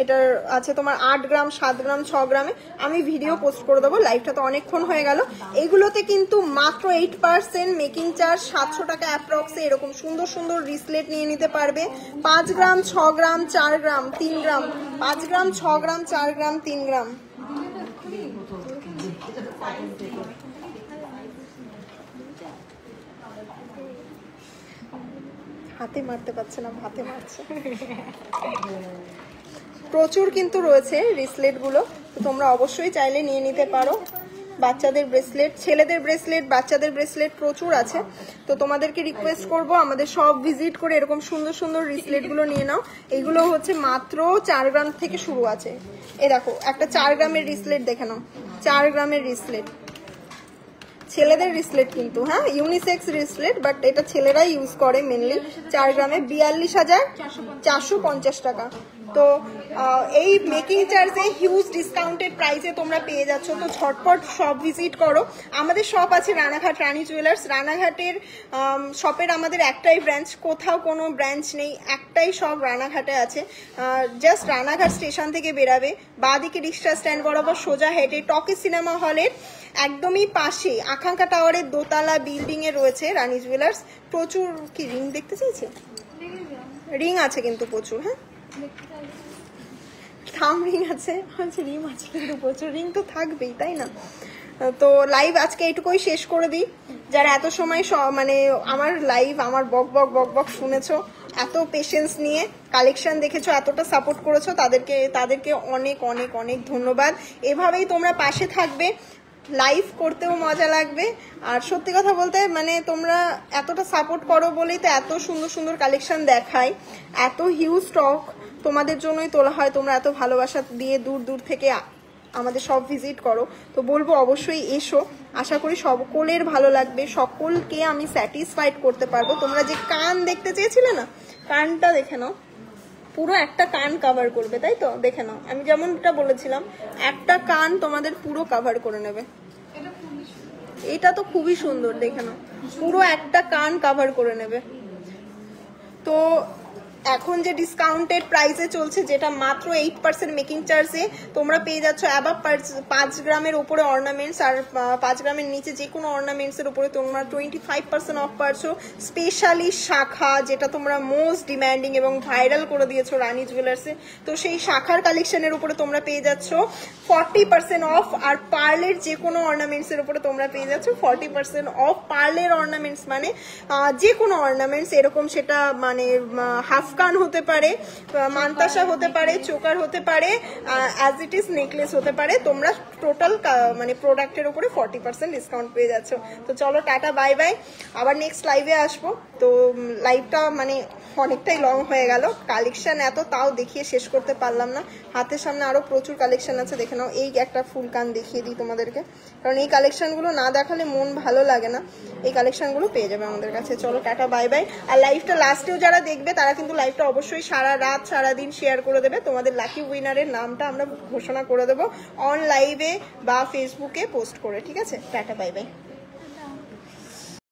এটার আছে তোমার 8 গ্রাম, 7 গ্রাম, 6 গ্রামে। আমি ভিডিও পোস্ট করে দেবো, লাইভটা তো অনেকক্ষণ হয়ে গেল। এইগুলোতে কিন্তু মাত্র 8% মেকিং চার্জ, 700 টাকা অ্যাপ্রক্সে এরকম সুন্দর সুন্দর রিসলেট নিয়ে নিতে পারবে। 5 গ্রাম, 6 গ্রাম, 4 গ্রাম, 3 গ্রাম, 5 গ্রাম, 6 গ্রাম, 4 গ্রাম, 3 গ্রাম। হাতে মারতে পারছে না, হাতে মারছে। প্রচুর কিন্তু রয়েছে রিসলেট গুলো, তো তোমরা অবশ্যই চাইলে নিয়ে নিতে পারো। বাচ্চাদের ব্রেসলেট, ছেলেদের ব্রেসলেট, বাচ্চাদের ব্রেসলেট প্রচুর আছে। তো তোমাদেরকে রিকোয়েস্ট করব আমাদের সব ভিজিট করে এরকম সুন্দর সুন্দর রিসলেট গুলো নিয়ে নাও। এইগুলো হচ্ছে মাত্র 4 গ্রাম থেকে শুরু আছে। এ দেখো একটা 4 গ্রামের রিসলেট দেখে নাও, 4 গ্রামের রিসলেট, ছেলেদের রিসলেট কিন্তু, হ্যাঁ ইউনিসেক্স রিসলেট, বাট এটা ছেলেরাই ইউজ করে মেনলি। 4 গ্রামে 42,450 টাকা। তো এই মেকিং চার্জে হিউজ ডিসকাউন্টেড প্রাইসে তোমরা পেয়ে যাচ্ছ। তো ঝটপট সব ভিজিট করো। আমাদের শপ আছে রানাঘাট রানী জুয়েলার্স। রানাঘাটের শপের আমাদের একটাই ব্রাঞ্চ, কোথাও কোনো ব্রাঞ্চ নেই, একটাই শপ রানাঘাটে আছে। জাস্ট রানাঘাট স্টেশন থেকে বেরাবে, বাঁদিকে রিক্সা স্ট্যান্ড বরাবর সোজা হেঁটে টকি সিনেমা হলের একদমই পাশে আকাঙ্ক্ষা টাওয়ারের দোতলা বিল্ডিং এ রয়েছে রানী জুয়েলার্স। প্রচুর কি রিং দেখতে চাইছে? রিং আছে কিন্তু প্রচুর, হ্যাঁ থাম রিং আছে, রিং আছে কিন্তু প্রচুর, রিং তো থাকবেই, তাই না? তো লাইভ আজকে এইটুকুই শেষ করে দিই। যারা এত সময় মানে আমার লাইভ, আমার বক বক বক বক শুনেছো, এত পেশেন্স নিয়ে কালেকশন দেখেছো, এতটা সাপোর্ট করেছো, তাদেরকে অনেক অনেক অনেক ধন্যবাদ। এভাবেই তোমরা পাশে থাকবে, লাইভ করতেও মজা লাগবে। আর সত্যি কথা বলতে মানে তোমরা এতটা সাপোর্ট করো বলেই তো এত সুন্দর সুন্দর কালেকশন দেখায়, এত হিউজ স্টক তোমাদের জন্যই তোলা হয়। তোমরা এত ভালোবাসা দিয়ে দূর দূর থেকে আমাদের সব ভিজিট করো, তো বলবো অবশ্যই এসো। আশা করি সকলের ভালো লাগবে, সকলকে আমি স্যাটিসফাইড করতে পারবো। তোমরা যে কান দেখতে চেয়েছিলে না, কানটা দেখে নাও, পুরো একটা কান কভার করবে, তাই তো? দেখে নাও, আমি যেমনটা বলেছিলাম একটা কান তোমাদের পুরো কভার করে নেবে। এটা তো খুবই সুন্দর, দেখে নাও, পুরো একটা কান কভার করে নেবে। তো এখন যে ডিসকাউন্টেড প্রাইসে চলছে, যেটা মাত্র 8% মেকিং চার্জে তোমরা পেয়ে যাচ্ছ অ্যাবাভ 5 গ্রামের উপরে অর্নামেন্টস, আর 5 গ্রামের নিচে যে কোনো অর্নামেন্টসের উপরে তোমরা 25% অফ পাচ্ছ। স্পেশালি শাখা, যেটা তোমরা মোস্ট ডিম্যান্ডিং এবং ভাইরাল করে দিয়েছো রানী জুয়েলার্সে, তো সেই শাখার কালেকশনের উপরে তোমরা পেয়ে যাচ্ছ 40% অফ। আর পার্লের যে কোনো অর্নামেন্টসের উপরে তোমরা পেয়ে যাচ্ছ 40% অফ। পার্লের অর্নামেন্টস মানে যে কোনো অর্নামেন্টস, এরকম সেটা মানে হাফ কান হতে পারে, মান্তাসা হতে পারে, চোকার হতে পারে, অ্যাজ ইট ইজ নেকলেস হতে পারে। তোমরা টোটাল মানে প্রোডাক্টের উপরে 40% ডিসকাউন্ট পেয়ে যাচ্ছ। তো চলো টাটা বাই বাই, আবার নেক্সট লাইভে আসবো। তো লাইভটা মানে অনেকটাই লং হয়ে গেল, কালেকশন এত তাও দেখিয়ে শেষ করতে পারলাম না। হাতের সামনে আরো প্রচুর কালেকশন আছে, দেখে নাও। এই একটা ফুল কান দেখিয়ে দিই তোমাদেরকে, কারণ এই কালেকশনগুলো না দেখালে মন ভালো লাগে না। এই কালেকশনগুলো পেয়ে যাবে আমাদের কাছে। চলো টাটা বাই বাই। আর লাইভটা লাস্টেও যারা দেখবে তারা কিন্তু লাইভটা অবশ্যই সারা রাত সারাদিন শেয়ার করে দেবে। তোমাদের লাকি উইনারের নামটা আমরা ঘোষণা করে দেবো অন লাইভে বা ফেসবুকে পোস্ট করে, ঠিক আছে? Tata bye bye.